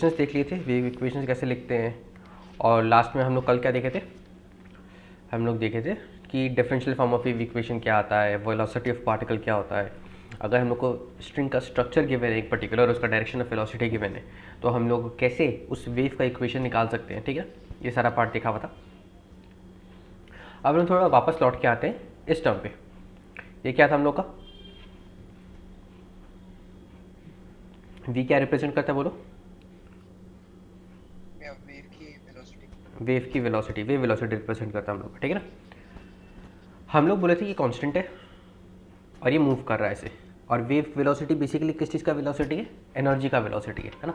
Equations देख लिए थे, वेव इक्वेशंस कैसे लिखते हैं, और लास्ट में हम लोग कल क्या देखे थे, हम लोग देखे थे कि differential form of wave equation क्या आता है, वेलोसिटी ऑफ पार्टिकल क्या होता है। अगर हम लोग को स्ट्रिंग का स्ट्रक्चर गिवन है एक पर्टिकुलर, उसका डायरेक्शन ऑफ वेलोसिटी गिवन है, तो हम लोग कैसे उस वेव का इक्वेशन निकाल सकते हैं। ठीक है, ये सारा पार्ट देखा हुआ था। अब हम थोड़ा वापस लौट के आते हैं इस टर्म पे। ये क्या था हम लोग का, वी क्या रिप्रेजेंट करता है बोलो, वेव की वेलोसिटी, वेव वेलोसिटी रिप्रेजेंट करता है हम लोग, ठीक है ना। हम लोग बोले थे कि कांस्टेंट है और ये मूव कर रहा है ऐसे, और वेव वेलोसिटी बेसिकली किस चीज़ का वेलोसिटी है, एनर्जी का वेलोसिटी है ना।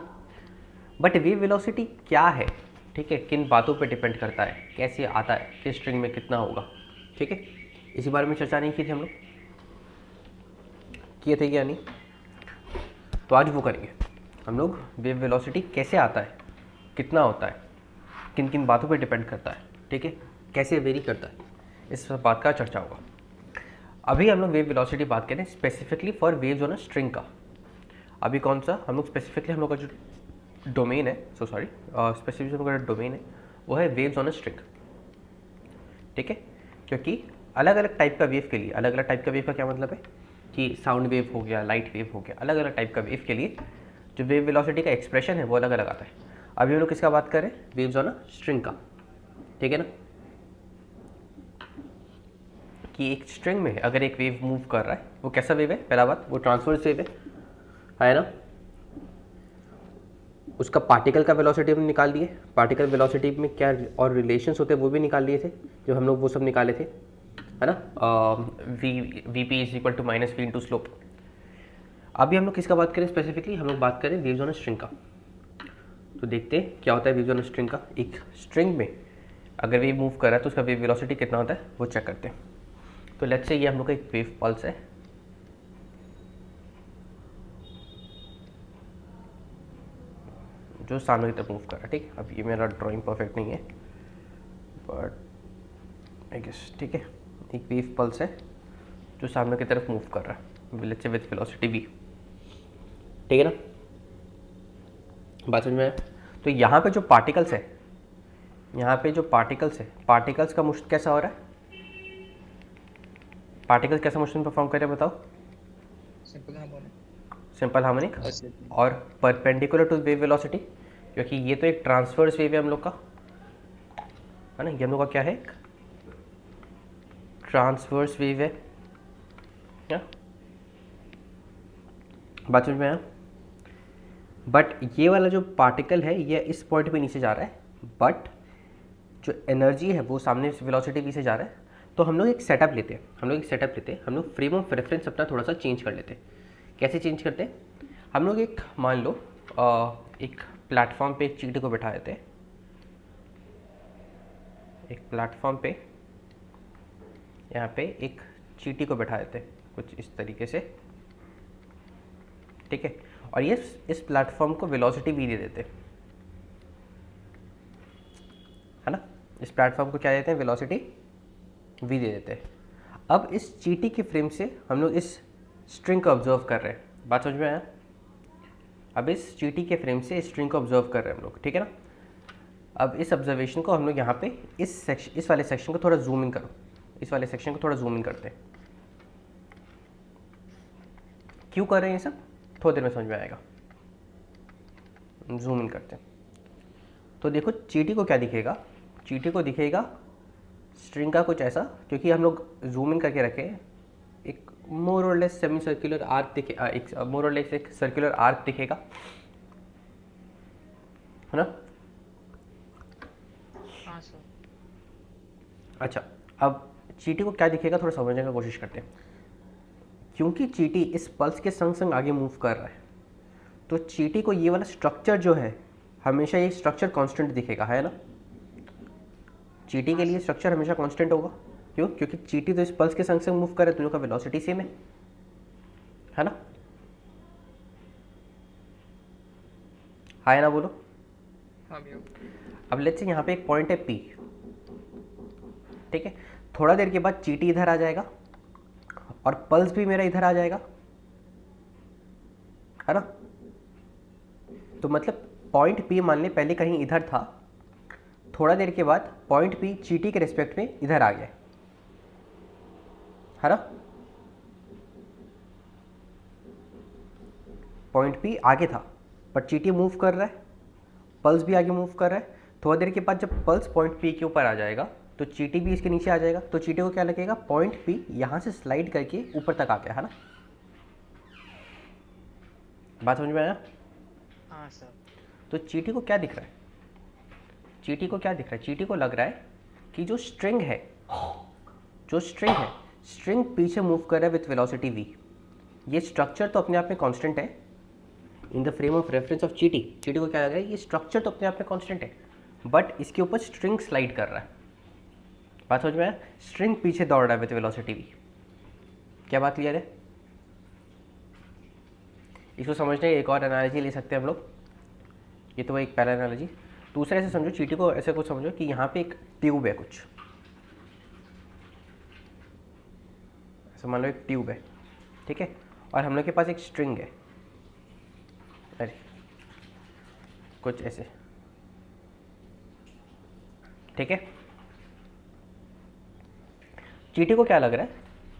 बट वेव वेलोसिटी क्या है, ठीक है, किन बातों पे डिपेंड करता है, कैसे आता है, किस स्ट्रिंग में कितना होगा, ठीक है, इसी बारे में चर्चा नहीं की थी हम लोग, किए थे क्या नहीं, तो आज वो करेंगे हम लोग। वेव वेलोसिटी कैसे आता है, कितना होता है, किन किन बातों पे डिपेंड करता है, ठीक है, कैसे वेरी करता है, इस बात का चर्चा होगा। अभी हम लोग वेव वेलोसिटी बात करें specifically for waves on a string का। अभी कौन सा हम लोग स्पेसिफिकली, हम लोग का जो डोमेन है, स्पेसिफिकली हम लोग का डोमेन है वो है वेव्स ऑन अ स्ट्रिंग, ठीक है। क्योंकि अलग अलग टाइप का वेव के लिए, अलग अलग टाइप का वेव का क्या मतलब है कि साउंड वेव हो गया, लाइट वेव हो गया, अलग अलग टाइप का वेव के लिए जो वेव वेलोसिटी का एक्सप्रेशन है वो अलग अलग आता है। अभी हम लोग किसका बात करें, वेव्स ऑन अ स्ट्रिंग का, ठीक है ना। कि एक स्ट्रिंग में अगर एक वेव मूव कर रहा है, वो कैसा वेव है, पहला बात वो ट्रांसवर्स वेव है ना। उसका पार्टिकल का वेलोसिटी हमने निकाल दिए, पार्टिकल वेलोसिटी में क्या और रिलेशंस होते हैं वो भी निकाल लिए थे, जो हम लोग वो सब निकाले थे, है ना। V P is equal to minus V into slope. अभी हम लोग किसका बात करें स्पेसिफिकली, हम लोग बात करें वेव्स ऑन अ स्ट्रिंग का। तो देखते हैं क्या होता है वेव्स ऑन अ स्ट्रिंग का। एक स्ट्रिंग में अगर वेव मूव कर रहा है तो उसका वेव वेलोसिटी कितना होता है वो चेक करते हैं। तो लेट्स से ये हम लोग का एक वेव पल्स है, जो सामने की तरफ मूव कर रहा है, ठीक। अब ये मेरा ड्राइंग परफेक्ट नहीं है बट आई गेस, ठीक है। एक वेव पल्स है जो सामने की तरफ मूव कर रहा है, let's say with velocity v, ठीक है ना, बात समझ में आया। तो यहाँ पे जो पार्टिकल्स है, यहाँ पे जो पार्टिकल्स है, पार्टिकल्स का मोशन कैसा हो रहा है, पार्टिकल्स कैसा मोशन परफॉर्म कर रहे हैं बताओ, सिंपल हार्मोनिक और परपेंडिकुलर टू वेव वेलोसिटी, क्योंकि ये तो एक ट्रांसवर्स वेव है हम लोग का, है ना। ये हम लोग का क्या है, ट्रांसवर्स वेव है क्या, बात समझ में आया। बट ये वाला जो पार्टिकल है ये इस पॉइंट पे नीचे जा रहा है, बट जो एनर्जी है वो सामने वेलोसिटी v से जा रहा है। तो हम लोग एक सेटअप लेते हैं, हम लोग फ्रेम ऑफ रेफरेंस अपना थोड़ा सा चेंज कर लेते हैं। कैसे चेंज करते हैं, हम लोग एक मान लो एक प्लेटफॉर्म पे एक चीटी को बैठा देते हैं, एक प्लेटफॉर्म पे यहाँ पे एक चीटी को बैठा देते हैं कुछ इस तरीके से, ठीक है। और ये इस प्लेटफॉर्म को वेलोसिटी v दे देते हैं, है ना। इस प्लेटफॉर्म को क्या देते हैं, वेलोसिटी v दे देते हैं। अब इस चीटी के फ्रेम से हम लोग इस स्ट्रिंग को ऑब्जर्व कर रहे हैं, बात समझ में आया। अब इस चीटी के फ्रेम से स्ट्रिंग को ऑब्जर्व कर रहे हैं हम लोग, ठीक है ना। अब इस ऑब्जर्वेशन को हम लोग यहाँ पे इस वाले सेक्शन को थोड़ा जूम इन करो, इस वाले सेक्शन को थोड़ा जूम इन करते हैं। क्यों कर रहे हैं ये सब, थोड़ी देर में समझ में आएगा। जूम इन करते हैं तो देखो चीटी को क्या दिखेगा, चीटी को दिखेगा स्ट्रिंग का कुछ ऐसा, क्योंकि हम लोग जूम इन करके रखे हैं, एक मोर और लेस सेमी सर्कुलर आर्क दिखे, एक मोर और लेस एक सर्कुलर आर्क दिखेगा, है ना। हाँ सर। अच्छा, अब चीटी को क्या दिखेगा थोड़ा समझने की कोशिश करते हैं। क्योंकि चीटी इस पल्स के संग संग आगे मूव कर रहा है, तो चीटी को ये वाला स्ट्रक्चर जो है हमेशा ये स्ट्रक्चर कांस्टेंट दिखेगा, है ना। चीटी के लिए स्ट्रक्चर हमेशा कांस्टेंट होगा, क्यों, क्योंकि चीटी तो इस पल्स के संग संग मूव कर रहा है, दोनों का वेलोसिटी सेम है ना। हाँ ना बोलो। हाँ भैया। अब लेट्स से यहाँ पे एक पॉइंट है P, ठीक है। थोड़ा देर के बाद चीटी इधर आ जाएगा और पल्स भी मेरा इधर आ जाएगा, है ना। तो मतलब पॉइंट पी मान लें पहले कहीं इधर था, थोड़ा देर के बाद पॉइंट पी चीटी के रिस्पेक्ट में इधर आ गया है ना। पॉइंट पी आगे था पर चीटी मूव कर रहा है, पल्स भी आगे मूव कर रहा है। थोड़ा देर के बाद जब पल्स पॉइंट पी के ऊपर आ जाएगा तो चीटी भी इसके नीचे आ जाएगा, तो चीटी को क्या लगेगा, पॉइंट पी यहाँ से स्लाइड करके ऊपर तक आ गया है ना। बात समझ में आया? हाँ सर। तो चीटी को क्या दिख रहा है, चीटी को क्या दिख रहा है, चीटी को लग रहा है कि जो स्ट्रिंग है, जो स्ट्रिंग है, स्ट्रिंग पीछे मूव कर रहा है विथ वेलोसिटी v। ये स्ट्रक्चर तो अपने आप में कांस्टेंट है in the frame of reference of चीटी। चीटी को क्या लग रहा है, ये स्ट्रक्चर तो अपने आप में कांस्टेंट है, बट इसके ऊपर स्ट्रिंग स्लाइड कर रहा है। बात समझ में आया? स्ट्रिंग पीछे दौड़ रहा है विथ वेलोसिटी v। क्या बात क्लियर है? इसको समझने एक और एनालॉजी ले सकते हैं हम लोग, ये तो एक पहला एनालॉजी। दूसरा ऐसे समझो, चीटी को ऐसे कुछ समझो कि यहाँ पे एक ट्यूब है कुछ, ऐसा मान लो एक ट्यूब है, ठीक है, और हम लोग के पास एक स्ट्रिंग है, अरे कुछ ऐसे, ठीक है। चीटी को क्या लग रहा है,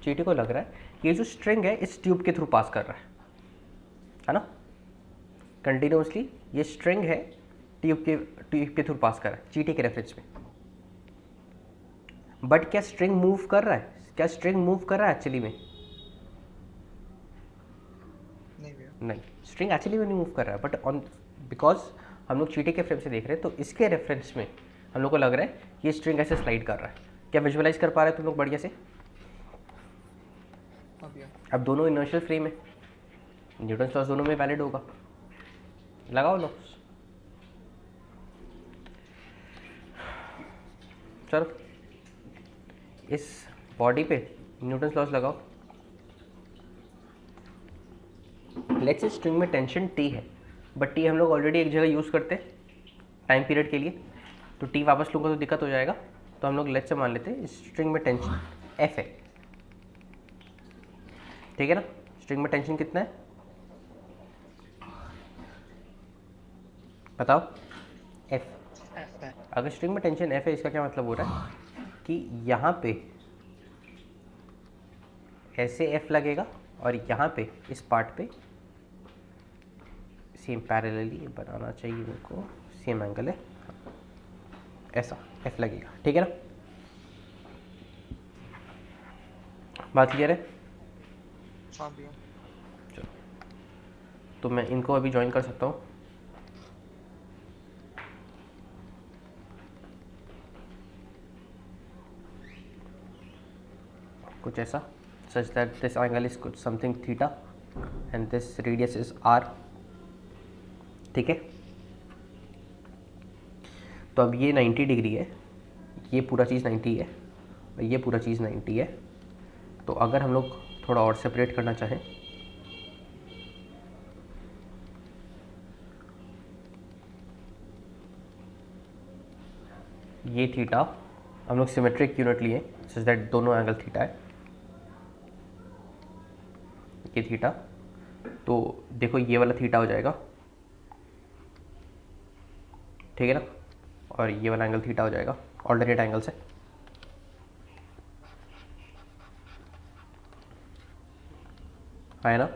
चीटी को लग रहा है कि ये जो स्ट्रिंग है इस ट्यूब के थ्रू पास कर रहा है ना, कंटिन्यूसली ये स्ट्रिंग है ट्यूब के थ्रू पास कर रहा है चीटी के रेफरेंस में। बट क्या स्ट्रिंग मूव कर रहा है, क्या स्ट्रिंग मूव कर रहा है एक्चुअली में? नहीं, स्ट्रिंग एक्चुअली में नहीं मूव कर रहा है, बट ऑन बिकॉज हम लोग चीटी के फ्रेम से देख रहे हैं तो इसके रेफरेंस में हम लोग को लग रहा है कि ये स्ट्रिंग ऐसे स्लाइड कर रहा है। क्या विजुअलाइज कर पा रहे हैं तुम लोग बढ़िया से? अब दोनों इनर्शियल फ्रेम है, न्यूटन लॉस दोनों में वैलिड होगा, लगाओ लो। चलो इस बॉडी पे न्यूटन लॉस लगाओ। लेट्स से स्ट्रिंग में टेंशन टी है, बट टी हम लोग ऑलरेडी एक जगह यूज़ करते हैं टाइम पीरियड के लिए, तो टी वापस लूँगा तो दिक्कत हो जाएगा। तो हम लोग लेट्स से मान लेते हैं स्ट्रिंग में टेंशन एफ है, ठीक है ना। स्ट्रिंग में टेंशन कितना है बताओ? एफ। अगर स्ट्रिंग में टेंशन एफ है, इसका क्या मतलब हो रहा है कि यहाँ पे ऐसे एफ लगेगा और यहाँ पे इस पार्ट पे सेम पैरेलली बनाना चाहिए मेरे को, सेम एंगल है, ऐसा एफ लगेगा, ठीक है ना। बात क्लियर है? चलो तो मैं इनको अभी ज्वाइन कर सकता हूँ। कुछ ऐसा, such that this angle is कुछ something theta and this radius is r, ठीक है। तो अब ये 90 डिग्री है, ये पूरा चीज़ 90 है और ये पूरा चीज़ 90 है। तो अगर हम लोग थोड़ा और सेपरेट करना चाहें, ये थीटा हम लोग सिमेट्रिक यूनिट लिए सच दैट दोनों एंगल थीटा है, ये थीटा, तो देखो ये वाला थीटा हो जाएगा, ठीक है ना, और ये वाला एंगल थीटा हो जाएगा ऑल्टरनेट एंगल से। है ना?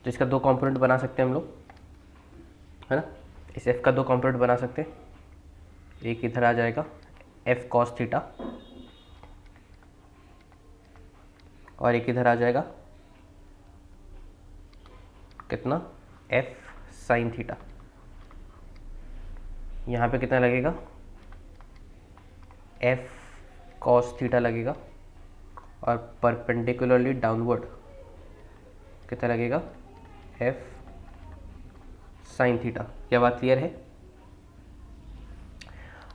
तो इसका दो कंपोनेंट बना सकते हैं हम लोग, है ना। इस एफ का दो कंपोनेंट बना सकते हैं, एक इधर आ जाएगा एफ कॉस थीटा और एक इधर आ जाएगा कितना, एफ साइन थीटा। यहाँ पे कितना लगेगा, एफ कॉस थीटा लगेगा और परपेंडिकुलरली डाउनवर्ड कितना लगेगा, एफ साइन थीटा। क्या बात क्लियर है?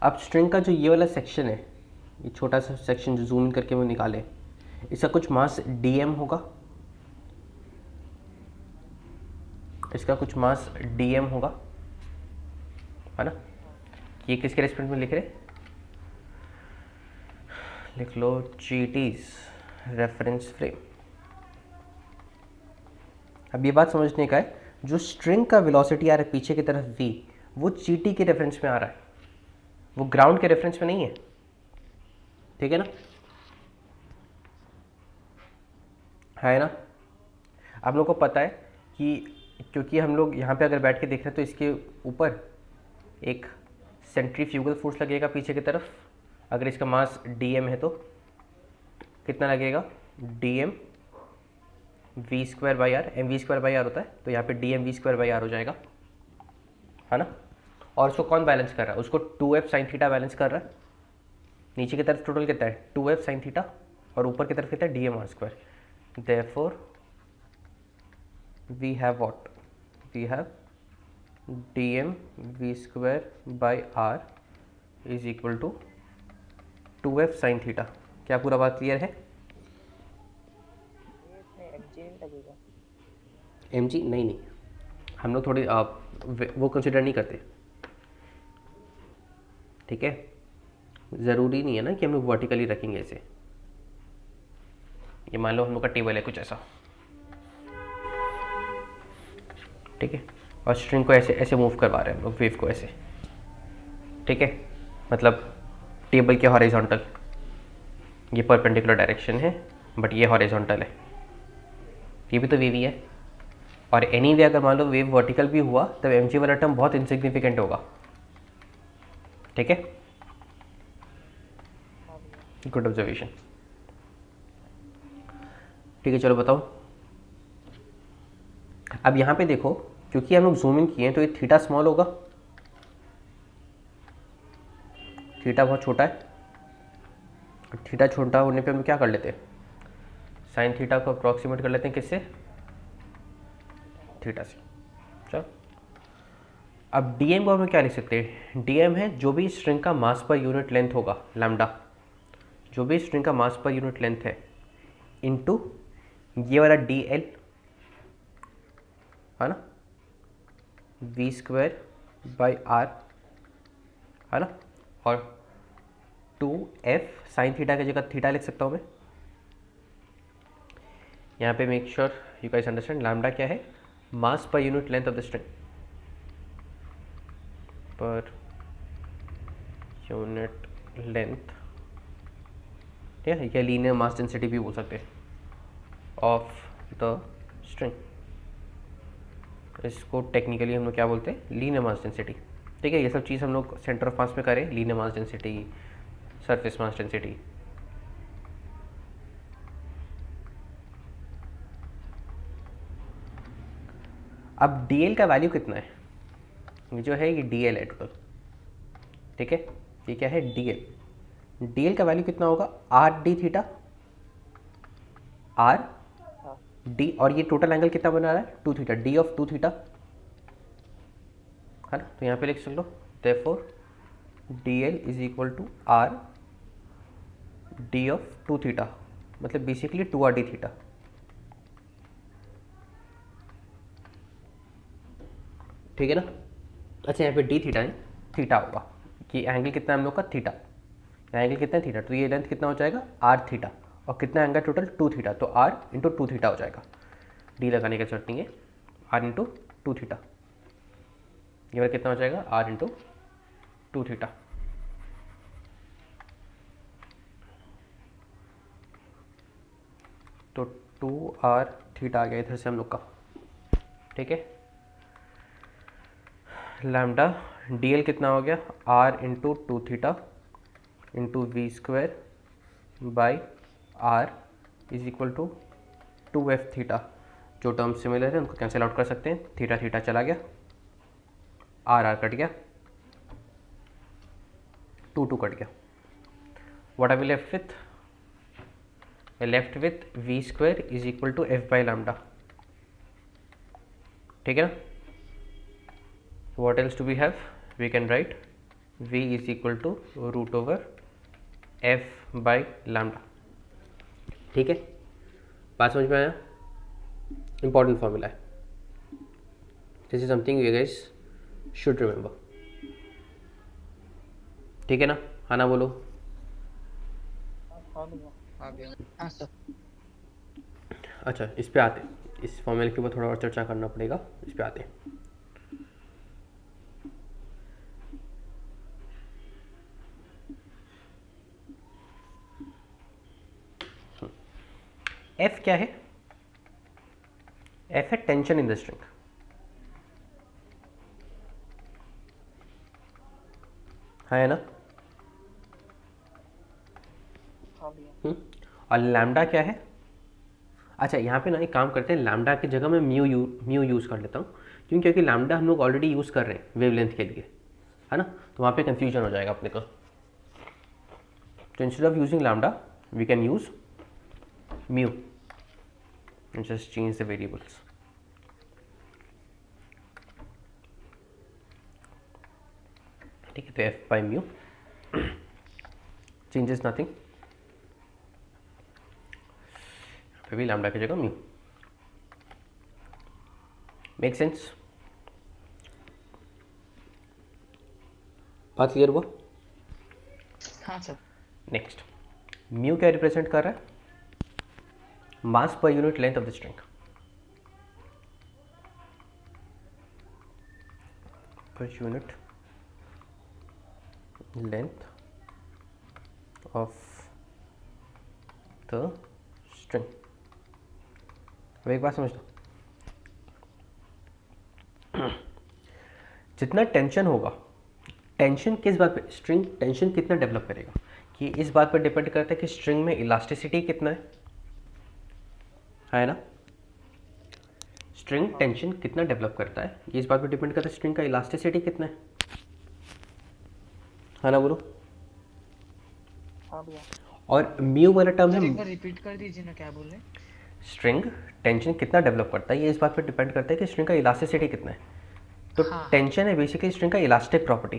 अब स्ट्रिंग का जो ये वाला सेक्शन है, ये छोटा सा सेक्शन जो जूम इन करके वो निकाले, इसका कुछ मास dm होगा, इसका कुछ मास dm होगा, है ना। ये किसके रेस्पेक्ट में लिख रहे, लिख लो चीटीज रेफरेंस फ्रेम, अब ये बात समझने का है, जो स्ट्रिंग का वेलोसिटी आ रहा है पीछे की तरफ v, वो gt के रेफरेंस में आ रहा है, वो ग्राउंड के रेफरेंस में नहीं है, ठीक है ना, है ना। आप लोगों को पता है कि क्योंकि हम लोग यहाँ पे अगर बैठ के देख रहे हैं तो इसके ऊपर एक सेंट्रीफ्यूगल फोर्स लगेगा पीछे की तरफ, अगर इसका मास dm है तो कितना लगेगा, dm v square by R, M V square by R होता है, तो यहाँ पे dm v square by R हो जाएगा, है ना। और उसको कौन बैलेंस कर रहा है, उसको 2f साइन थीटा बैलेंस कर रहा है। नीचे की तरफ टोटल कितना है 2f साइन थीटा, और ऊपर की तरफ कितना है dm r square. Therefore we have what, we have dm v square by R is equal to 2f sine theta. क्या पूरा बात क्लियर है? एम जी नहीं, हम लोग थोड़ी वो कंसिडर नहीं करते, ठीक है। ज़रूरी नहीं है ना कि हम लोग वर्टिकली रखेंगे ऐसे। ये मान लो हम लोग का टेबल है कुछ ऐसा, ठीक है, और स्ट्रिंग को ऐसे ऐसे मूव करवा रहे हैं हम लोग, वेव को ऐसे, ठीक है, मतलब टेबल के हॉरिजॉन्टल, ये परपेंडिकुलर डायरेक्शन है बट ये हॉरिजॉन्टल है, ये भी तो वेव ही है। और एनी वे अगर मान लो वेव वर्टिकल भी हुआ तब एम जी वाला टर्म बहुत इनसिग्निफिकेंट होगा, ठीक है। गुड ऑब्जर्वेशन, ठीक है। चलो बताओ, अब यहाँ पे देखो, क्योंकि हम लोग जूम इन किए हैं तो ये थीटा स्मॉल होगा, थीटा बहुत छोटा है, और थीटा छोटा होने पे हम क्या कर लेते हैं, साइन थीटा को अप्रॉक्सीमेट कर लेते हैं किससे, थीटा से। चलो अब dm को हम क्या लिख सकते हैं, dm है जो भी स्ट्रिंग का मास पर यूनिट लेंथ होगा, लैम्डा, जो भी स्ट्रिंग का मास पर यूनिट लेंथ है, इनटू ये वाला dl, है ना, v स्क्वायर बाई आर, है ना, और 2f साइन थीटा की जगह थीटा लिख सकता हूँ मैं। यहाँ पे make sure you guys understand, lambda क्या है, mass per unit length of the string, per unit length, ठीक है, या लीनियर मास डेंसिटी भी बोल सकते हैं ऑफ द स्ट्रिंग, इसको टेक्निकली हम लोग क्या बोलते हैं, लीनियर मास डेंसिटी, ठीक है। ये सब चीज़ हम लोग सेंटर ऑफ मास में करें, linear mass density, surface mass density. अब dl का वैल्यू कितना है, ये जो है ये dl है टोटल, ठीक है, ये क्या है dl का वैल्यू कितना होगा, R D theta, R D, और ये टोटल एंगल कितना बना रहा है 2 थीटा, डी ऑफ 2 थीटा, है ना। तो यहाँ पे लिख सकते लो, therefore dl is equal to r d of 2 theta, मतलब बेसिकली 2r d थीटा, ठीक है ना। अच्छा यहाँ पे डी थीटा है, थीटा होगा कि एंगल कितना है हम लोग का, थीटा, एंगल कितना है थीटा, तो ये लेंथ कितना हो जाएगा आर थीटा, और कितना एंगल टोटल 2 थीटा, तो आर इंटू 2 थीटा हो जाएगा, डी लगाने की जरूरत नहीं है, आर इंटू 2 थीटा, ये वाला कितना हो जाएगा आर इंटू 2 थीटा। तो 2r थीटा आ गया इधर से हम लोग का, ठीक है। लैम्डा dl कितना हो गया, r into 2 theta into V square by R is equal to 2f theta, जो टर्म सिमिलर है उनको कैंसिल आउट कर सकते हैं, थीटा थीटा चला गया, आर आर कट गया, 2 2 कट गया, what are we left with, left with V square is equal to F by lambda, ठीक है ना। What else do we have? We can write v is equal to root over f by lambda, ठीक है, बात समझ में आया, important formula है, this is something you guys should remember, ठीक है ना, हाँ ना बोलो। अच्छा इस पे आते, इस फॉर्मूले के ऊपर थोड़ा और चर्चा करना पड़ेगा, इस पे आते हैं। एफ क्या है? एफ है टेंशन इन द स्ट्रिंग। है ना? और लैम्डा क्या है? अच्छा, यहाँ पे ना एक काम करते हैं, लैम्डा की जगह मैं म्यू यूज़ कर लेता हूँ, क्योंकि लैम्डा हम लोग ऑलरेडी यूज़ कर रहे हैं वेवलेंथ के लिए, है ना? तो वहाँ पे कंफ्यूजन हो जाएगा अपने को। तो instead of using lambda we can use mu and just change the variables. ठीक है, तो f by mu changes nothing, फिर भी लैम्डा की जगह म्यू। Make sense? बात क्लियर हुआ? हाँ सर। नेक्स्ट, म्यू क्या रिप्रेजेंट कर रहा है? Mass per unit length of the string. Per unit length of the string. अब एक बात समझ लो, जितना टेंशन होगा, टेंशन किस बात पे, स्ट्रिंग टेंशन कितना डेवलप करेगा, कि इस बात पर डिपेंड करता है कि स्ट्रिंग में इलास्टिसिटी कितना है ना? स्ट्रिंग टेंशन कितना डेवलप करता है, ये इस बात पर डिपेंड करता है स्ट्रिंग का इलास्टिसिटी कितना है ना? बोलो। हाँ भैया। और म्यू वाला टर्म सर है, एक बार रिपीट कर दीजिए ना, क्या बोल रहे हैं? स्ट्रिंग टेंशन कितना डेवलप करता है, ये इस बात पर डिपेंड करता है कि स्ट्रिंग का इलास्टिसिटी कितना है। तो हाँ हाँ। टेंशन है बेसिकली स्ट्रिंग का इलास्टिक प्रॉपर्टी।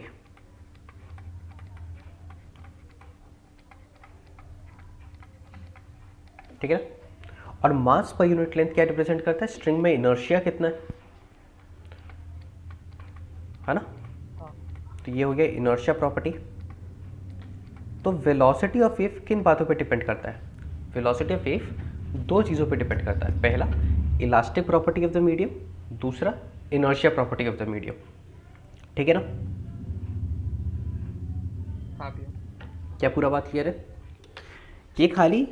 ठीक है ना? और मास पर यूनिट लेंथ क्या रिप्रेजेंट करता है? स्ट्रिंग में इनर्शिया कितना है ना? हाँ तो ये हो गया इनर्शिया प्रॉपर्टी। तो वेलोसिटी ऑफ वेव किन बातों पे डिपेंड करता है? वेलोसिटी ऑफ वेव दो चीज़ों पे डिपेंड करता है, पहला elastic property of the medium, दूसरा inertia property of the medium. ठीक है ना? हाँ भैया। क्या पूरा बात क्लियर है? ये खाली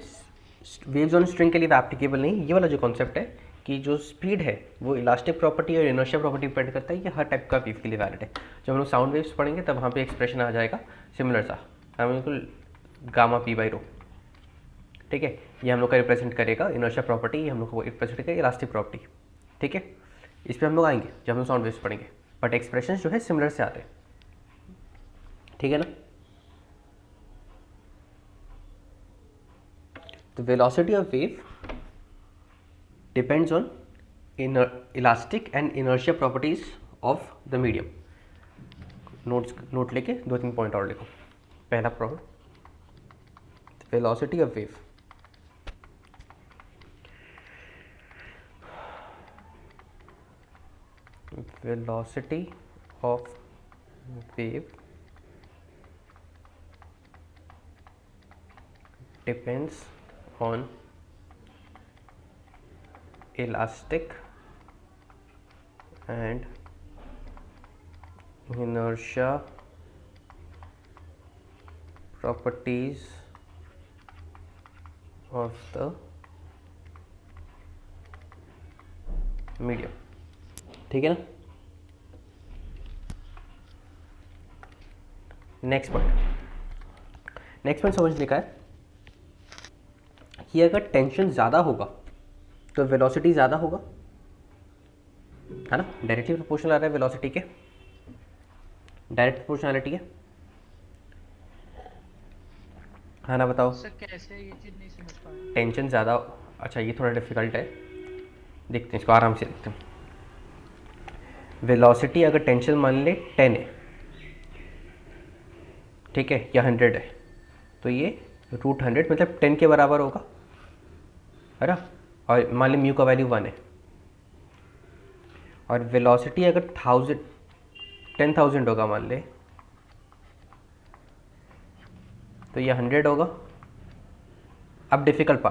वेव्स ऑन स्ट्रिंग के लिए एप्लीकेबल नहीं, ये वाला जो कॉन्सेप्ट है कि जो स्पीड है वो इलास्टिक प्रॉपर्टी और इनर्शिया प्रॉपर्टी डिपेंड करता है, ये हर टाइप का वेव के लिए वैलिड है। जब हम लोग साउंड वेव्स पढ़ेंगे तब वहाँ पे एक्सप्रेशन आ जाएगा सिमिलर सा, हम बिल्कुल गामा पी बाई रो। ठीक है, ये हम लोग का रिप्रेजेंट करेगा इनर्शिया प्रॉपर्टी, ये हम लोग को रिप्रेजेंट करेगा इलास्टिक प्रॉपर्टी। ठीक है, इस पर हम लोग आएंगे जब हम लोग साउंड वेव्स पढ़ेंगे, बट एक्सप्रेशन जो है सिमिलर से आते हैं। ठीक है ना? तो velocity of wave depends on elastic and inertia properties of the medium. Note लेके 2-3 पॉइंट और लिखो। पहला problem, velocity of wave velocity of wave depends on elastic and inertia properties of the medium। ठीक है ना? नेक्स्ट पॉइंट समझ लिखा है कि अगर टेंशन ज़्यादा होगा तो वेलोसिटी ज़्यादा होगा, है ना? डायरेक्टली प्रोपोर्शनल आ रहा है वेलोसिटी के, डायरेक्ट प्रोपोर्शनलिटी है ना? बताओ सर कैसे, ये चीज़ नहीं समझ पाया। टेंशन ज़्यादा, अच्छा ये थोड़ा डिफिकल्ट है, देखते हैं इसको आराम से देखते हैं। वेलोसिटी अगर टेंशन मान ले 10 है, ठीक है, या 100 है, तो ये √100 मतलब 10 के बराबर होगा, है ना? और मान ली म्यू का वैल्यू 1 है, और वेलोसिटी अगर 10,000 होगा मान ले, तो ये 100 होगा। अब डिफ़िकल्ट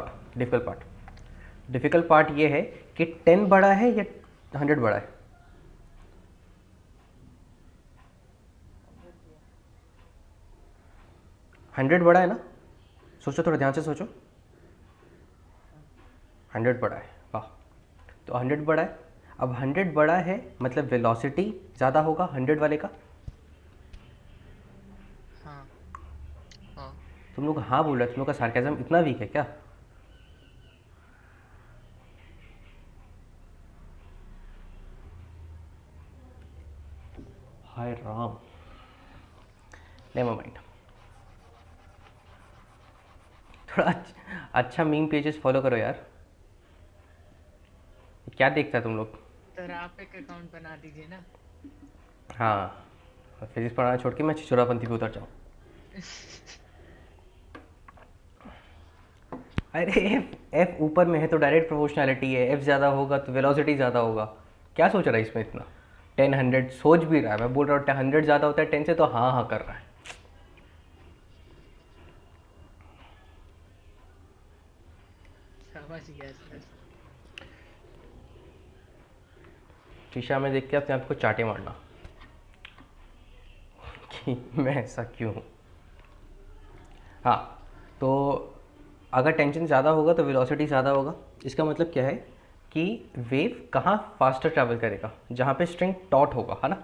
पार्ट ये है कि 10 बड़ा है या 100 बड़ा है? 100 बड़ा है ना? सोचो, थोड़ा ध्यान से सोचो। 100 बड़ा है, वाह। तो 100 बड़ा है। अब 100 बड़ा है मतलब वेलोसिटी ज़्यादा होगा 100 वाले का। हाँ हाँ। तुम लोग हाँ बोल रहे हो, तुम लोग का सार्केज्म इतना वीक है क्या? हाय राम, नेवर माइंड। थोड़ा अच्छा मीम पेजेस फॉलो करो यार। क्या देखता है तुम लोग? सर आप एक अकाउंट बना दीजिए ना। हाँ, फिजिक्स पढ़ाना छोड़ के मैं छिछोरापंथी पे उतर जाऊँ। अरे एफ एफ ऊपर में है तो डायरेक्ट प्रोपोर्शनैलिटी है, एफ ज़्यादा होगा तो वेलोसिटी ज़्यादा होगा। क्या सोच रहा है इसमें इतना? 10 100 सोच भी रहा है, मैं बोल रहा हूँ 100 ज़्यादा होता है 10 से, तो हाँ हाँ कर रहा है। समझ गया सर। शीशा में देख के अपने आप को चाटे मारना कि मैं ऐसा क्यों हूँ। हाँ, तो अगर टेंशन ज़्यादा होगा तो वेलोसिटी ज़्यादा होगा। इसका मतलब क्या है कि वेव कहाँ फास्टर ट्रैवल करेगा? जहाँ पे स्ट्रिंग टॉट होगा, है ना।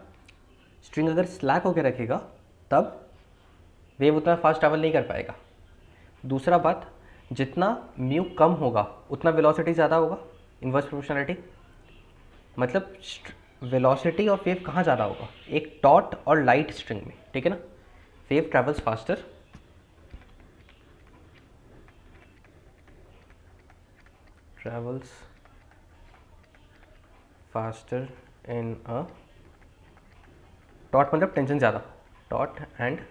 स्ट्रिंग अगर स्लैक होकर रखेगा तब वेव उतना फास्ट ट्रैवल नहीं कर पाएगा। दूसरा बात, जितना म्यू कम होगा उतना वेलोसिटी ज़्यादा होगा, इन्वर्स प्रोपोर्शनलिटी। मतलब वेलोसिटी ऑफ वेव कहाँ ज़्यादा होगा? एक टॉट और लाइट स्ट्रिंग में, ठीक है ना। Wave travels faster travels faster in a taut मतलब टेंशन ज़्यादा, taut and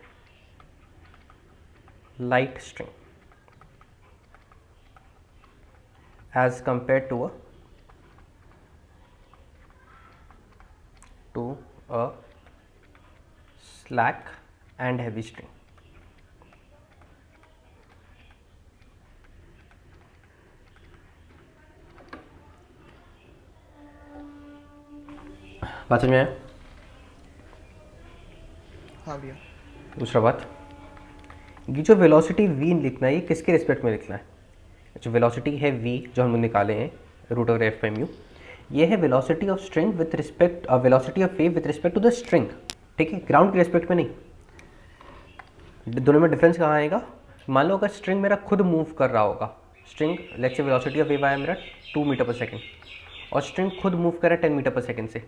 light string as compared to a slack and heavy string. बात समझ में आया? हाँ भैया। दूसरा बात, ये जो वेलोसिटी v लिखना है ये किसके रिस्पेक्ट में लिखना है? जो वेलोसिटी है v जो हम निकाले हैं root over F M U, ये है velocity of string with respect, velocity of wave with respect to the string, ठीक है, ग्राउंड के रिस्पेक्ट में नहीं। दोनों में डिफरेंस कहाँ आएगा? मान लो अगर स्ट्रिंग मेरा खुद मूव कर रहा होगा, string let's say velocity of wave आया मेरा 2 मीटर पर सेकेंड और स्ट्रिंग खुद मूव कर रहा है 10 मीटर पर सेकेंड से,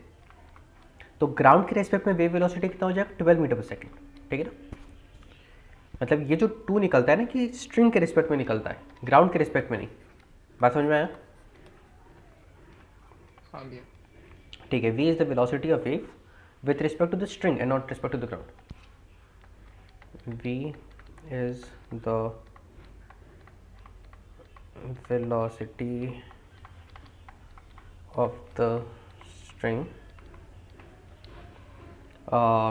तो ग्राउंड के रेस्पेक्ट में वेव वेलोसिटी कितना हो जाएगा? 12 मीटर पर सेकेंड, ठीक है ना। मतलब ये जो 2 निकलता है ना कि स्ट्रिंग के रिस्पेक्ट में निकलता है, ग्राउंड के रिस्पेक्ट में नहीं। बात समझ में आया? हाँ भैया। ठीक है, v is the velocity of wave with respect to the string and not respect to the ground. v is the velocity of the string,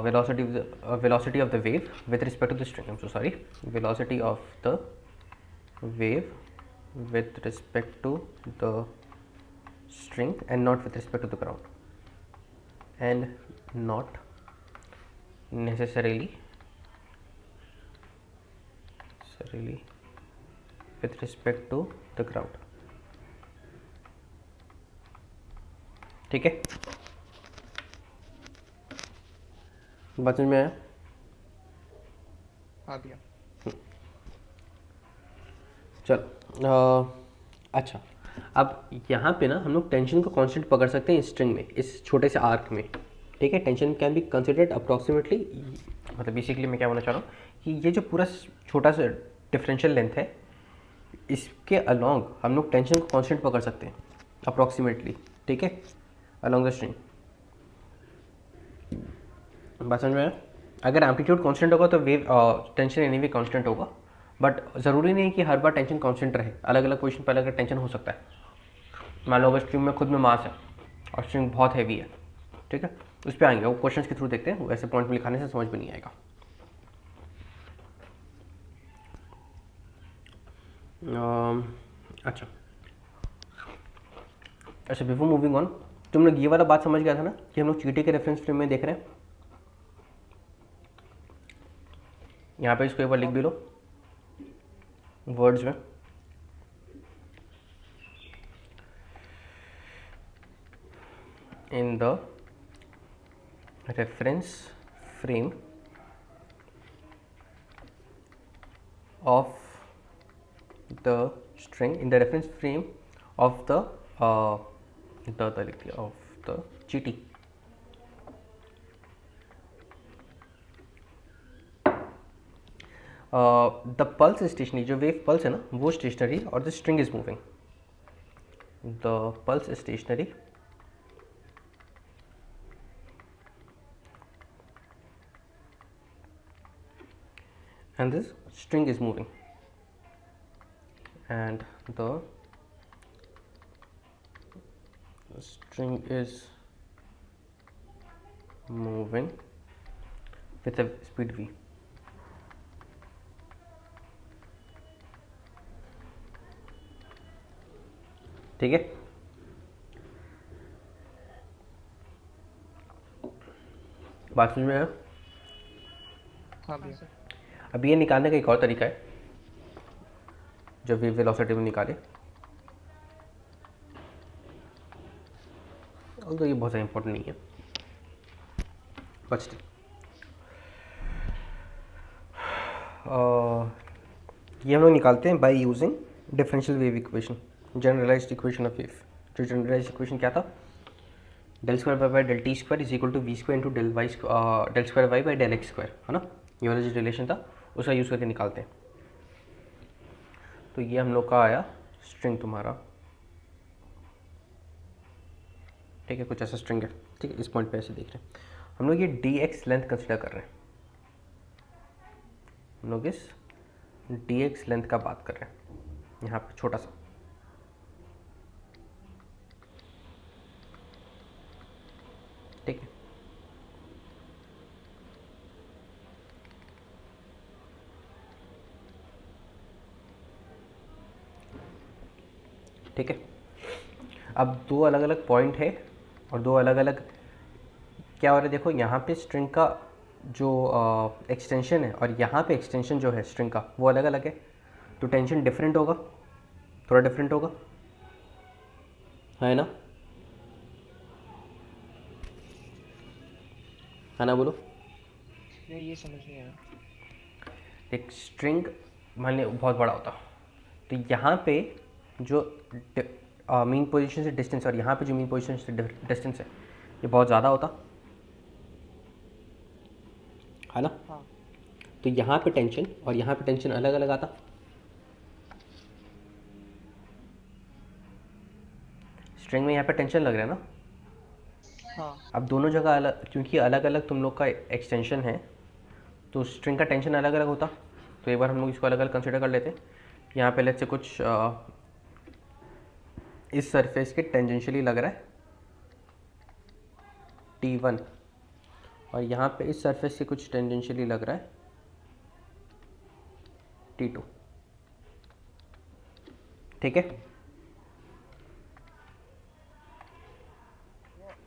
velocity of the wave with respect to the string, I'm so sorry, velocity of the wave with respect to the string and not with respect to the ground, and not necessarily with respect to the ground, ठीक है। बात समझ में आया? हाँ भैया। चलो, अच्छा, अब यहाँ पे ना हम लोग टेंशन को कांस्टेंट पकड़ सकते हैं स्ट्रिंग में, इस छोटे से आर्क में, ठीक है। Tension can be considered approximately, मतलब बेसिकली मैं क्या बोलना चाह रहा हूँ कि ये जो पूरा छोटा सा डिफरेंशियल लेंथ है, इसके अलॉन्ग हम लोग टेंशन को कांस्टेंट पकड़ सकते हैं अप्रॉक्सीमेटली, ठीक है, अलॉन्ग द स्ट्रिंग। बात समझ में आया? अगर एम्पलीट्यूड कांस्टेंट होगा तो वेव टेंशन एनीवे कांस्टेंट होगा, बट ज़रूरी नहीं कि हर बार टेंशन कांस्टेंट रहे, अलग अलग पोजीशन पर अलग अलग टेंशन हो सकता है। मान लो अगर स्ट्रिंग में खुद में मास है और स्ट्रिंग बहुत हैवी है, ठीक है, उस पर आएंगे, वो क्वेश्चन के थ्रू देखते हैं, वैसे पॉइंट में लिखाने से समझ में नहीं आएगा। अच्छा, अच्छा, बिफोर मूविंग ऑन, तुम लोग ये वाला बात समझ गया था ना कि हम लोग चीटी के रेफरेंस फ्रेम में देख रहे हैं। यहाँ पे इसको एक बार लिख भी लो वर्ड्स में। In the reference frame of the string, in the reference frame of the लिख दिया, ऑफ द चीटी, द पल्स स्टेशनरी, जो वेव पल्स है ना वो स्टेशनरी और the string is moving. The pulse stationary and this string is moving, and the string is moving with a speed v. ठीक है, बात समझ में आया? हाँ भैया। अब ये निकालने का एक और तरीका है जो वेव वेलोसिटी में निकाले, और तो ये बहुत ज़्यादा इंपॉर्टेंट नहीं है, बट ये हम लोग निकालते हैं by using differential wave equation, generalized equation of wave. जो जनरलाइज्ड इक्वेशन क्या था, del square Y by del T square is equal to V square into del square Y by del X square, है ना। ये वाला जो relation था उसका यूज़ करके निकालते हैं। तो ये हम लोग का आया स्ट्रिंग तुम्हारा, ठीक है, कुछ ऐसा स्ट्रिंग है, ठीक है। इस पॉइंट पे ऐसे देख रहे हैं हम लोग, ये डी एक्स लेंथ कंसिडर कर रहे हैं, हम लोग इस डी एक्स लेंथ का बात कर रहे हैं यहाँ पे छोटा सा, ठीक है। ठीक है, अब दो अलग अलग पॉइंट है और दो अलग अलग क्या हो रहा है, देखो यहाँ पे स्ट्रिंग का जो एक्सटेंशन है और यहाँ पे एक्सटेंशन जो है स्ट्रिंग का वो अलग अलग है, तो टेंशन डिफरेंट होगा, थोड़ा डिफरेंट होगा, है ना, है ना, बोलो। ये समझ नहीं आया। एक स्ट्रिंग मान लो बहुत बड़ा होता, तो यहाँ पे जो मीन पोजीशन से डिस्टेंस और यहाँ पे जो मीन पोजीशन से डिस्टेंस है ये बहुत ज़्यादा होता, है ना। हाँ। तो यहाँ पे टेंशन और यहाँ पे टेंशन अलग अलग आता। स्ट्रिंग में यहाँ पे टेंशन लग रहा है ना। हाँ। अब दोनों जगह अलग, क्योंकि अलग अलग तुम लोग का एक्सटेंशन है तो स्ट्रिंग का टेंशन अलग अलग होता। तो एक बार हम लोग इसको अलग अलग कंसिडर कर लेते हैं। यहाँ पे लेट्स से कुछ इस सरफेस के टेंजेंशियली लग रहा है T1 और यहाँ पे इस सरफेस से कुछ टेंजेंशियली लग रहा है T2, ठीक है।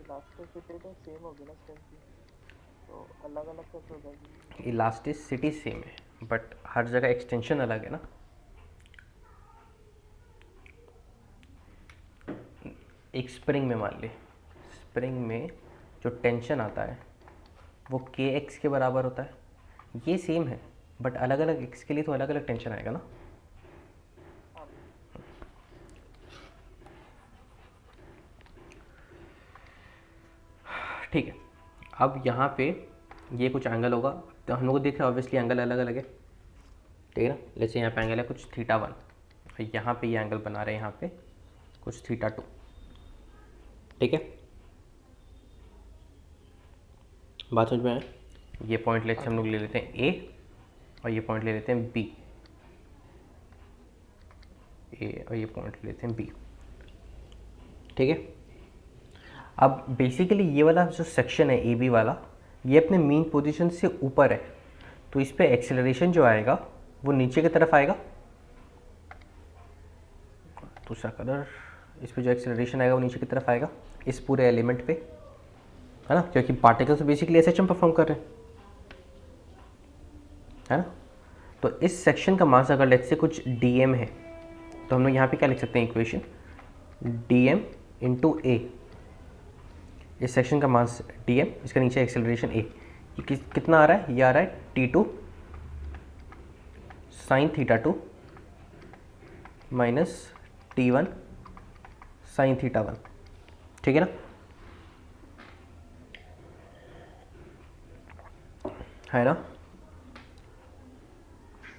इलास्टिसिटी तो सेम होगी ना स्ट्रिंग की, तो अलग अलग कैसे हो जाएगी? इलास्टिसिटी सेम है बट हर जगह एक्सटेंशन अलग है ना। एक स्प्रिंग में मान ले, स्प्रिंग में जो टेंशन आता है वो के एक्स के बराबर होता है, ये सेम है बट अलग अलग एक्स के लिए तो अलग अलग टेंशन आएगा ना। ठीक है, अब यहाँ पे ये कुछ एंगल होगा, तो हम लोग को दिख रहा है ऑब्वियसली एंगल अलग अलग है, ठीक है ना। जैसे यहाँ पे एंगल है कुछ थीटा 1 और यहाँ पे ये एंगल बना रहे हैं यहाँ पे कुछ थीटा 2, ठीक है। बात समझ में आए? ये पॉइंट लेते हम लोग ले लेते हैं ए और ये पॉइंट ले लेते हैं बी, ए और ये पॉइंट ले लेते हैं बी, ठीक है। अब बेसिकली ये वाला जो सेक्शन है ए बी वाला, ये अपने मीन पोजीशन से ऊपर है, तो इस पे एक्सेलरेशन जो आएगा वो नीचे की तरफ आएगा। दूसरा कलर इस पे जो एक्सेलरेशन आएगा वो नीचे की तरफ आएगा इस पूरे एलिमेंट पे, है ना, क्योंकि पार्टिकल्स तो बेसिकली SHM परफॉर्म कर रहे हैं, है ना। तो इस सेक्शन का मास अगर लेट्स से कुछ dm है तो हम लोग यहाँ पे क्या लिख सकते हैं इक्वेशन, dm इंटू ए, इस सेक्शन का मास dm, इसका नीचे एक्सेलरेशन a, ये कितना आ रहा है, ये आ रहा है t2 sine theta 2 minus t1 sine theta 1, ठीक है ना। है ना।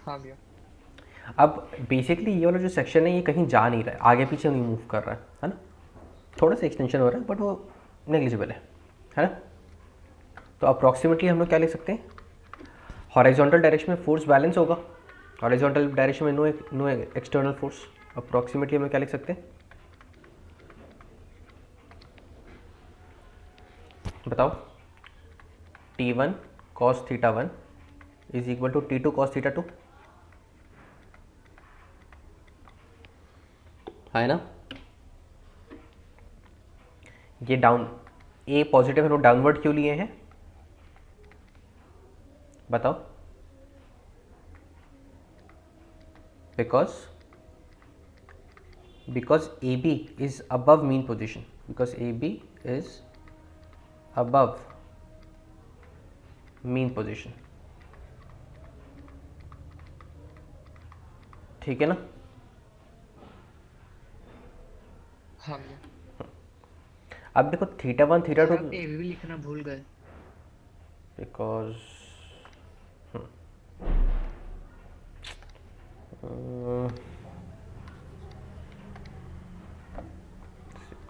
हाँ भैया। अब बेसिकली ये वाला जो सेक्शन है ये कहीं जा नहीं रहा है, आगे पीछे नहीं मूव कर रहा है ना, थोड़ा सा एक्सटेंशन हो रहा है बट वो नेग्लिजिबल है ना। तो अप्रॉक्सीमेटली हम लोग क्या लिख सकते हैं, हॉरिजॉन्टल डायरेक्शन में फोर्स बैलेंस होगा, हॉरिजॉन्टल डायरेक्शन में नो एक्सटर्नल फोर्स, अप्रॉक्सीमेटली हम लोग क्या लिख सकते हैं बताओ, T1 cos theta 1 is equal to T2 cos theta 2, है ना। ये डाउन ए पॉजिटिव है, तो डाउनवर्ड क्यों लिए हैं बताओ, because AB is above mean position, because AB is above mean position, ठीक है ना। हाँ भैया। अब देखो थीटा 1 थीटा 2, आप ए भी लिखना भूल गए। Because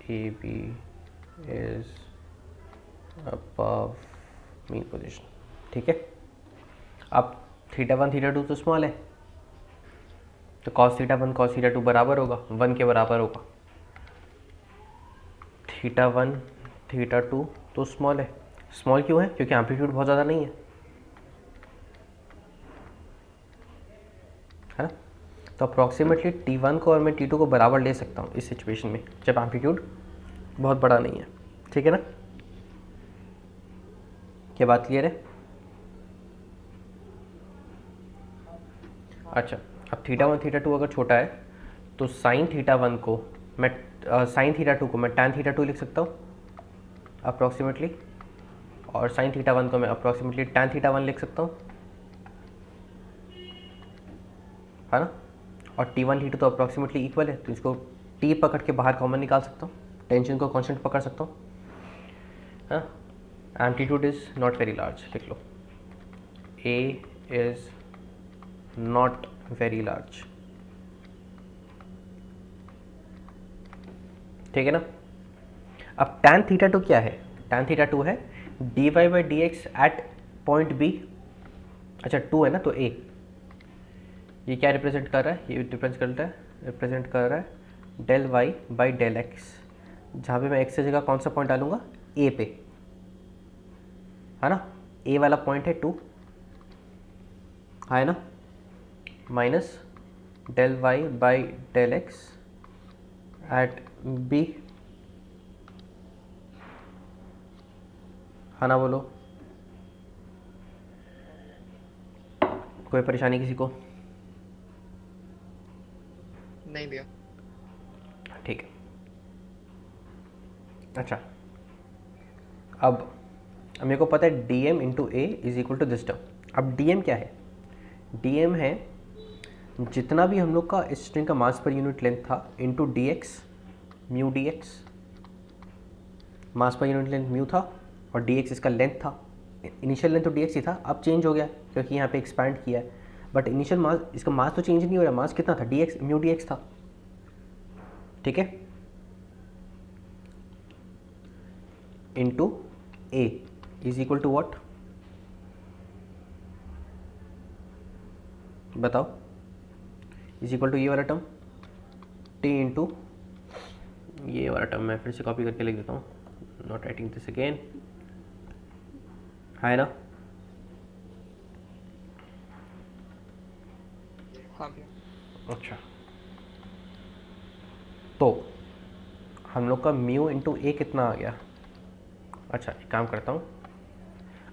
AB is above mean position, ठीक है। अब थीटा 1 थीटा 2 तो स्मॉल है, तो cos थीटा 1 cos थीटा 2 बराबर होगा 1 के बराबर होगा, थीटा 1 थीटा 2 तो स्मॉल है, स्मॉल क्यों है, क्योंकि एम्पलीट्यूड बहुत ज़्यादा नहीं है ना। तो अप्रॉक्सीमेटली T1 को और मैं T2 को बराबर ले सकता हूँ इस सिचुएशन में जब एम्पलीट्यूड बहुत बड़ा नहीं है, ठीक है ना। क्या बात क्लियर है। अच्छा, अब थीटा 1 थीटा 2 अगर छोटा है तो साइन थीटा 1 को मैं साइन थीटा 2 को मैं टैन थीटा 2 लिख सकता हूँ अप्रॉक्सीमेटली, और साइन थीटा 1 को मैं अप्रॉक्सीमेटली टैन थीटा 1 लिख सकता हूँ, है ना। और T1 T2 तो अप्रॉक्सीमेटली इक्वल है, तो इसको T पकड़ के बाहर कॉमन निकाल सकता हूँ, टेंशन को कांस्टेंट पकड़ सकता हूँ, हाँ। Amplitude is not very large, लिख लो, A is not very large, ठीक है ना। अब tan थीटा 2 क्या है, tan थीटा 2 है dy by D X at point B, अच्छा 2 है ना, तो A ये क्या रिप्रेजेंट कर रहा है, ये रिप्रेजेंट कर रहा है del Y by del X, जहाँ पे मैं एक्स की जगह कौन सा पॉइंट डालूंगा, ए पे, है ना। ए वाला पॉइंट है 2, है ना, minus del Y by del X at B, है ना, बोलो कोई परेशानी किसी को, नहीं भैया। ठीक है। अच्छा, अब मेरे को पता है dm into A is equal to this term. अब dm क्या है, dm है जितना भी हम लोग का इस स्ट्रिंग का मास पर यूनिट लेंथ था into d x mu D x, mass per unit length mu था और डी एक्स इसका लेंथ था, इनिशियल लेंथ तो डी एक्स ही था, अब चेंज हो गया क्योंकि यहाँ पे एक्सपैंड किया है, बट इनिशियल मास, इसका मास तो चेंज नहीं हो रहा, मास कितना था, D x mu D X था, ठीक है, into A is equal to what, बताओ, इज इक्वल टू ये वाला टर्म टी इंटू ये वाला टर्म, मैं फिर से कॉपी करके लिख देता हूँ, नॉट राइटिंग दिस अगेन, है ना। हाँ भैया। अच्छा, तो हम लोग का म्यू इंटू ए कितना आ गया। अच्छा एक काम करता हूँ,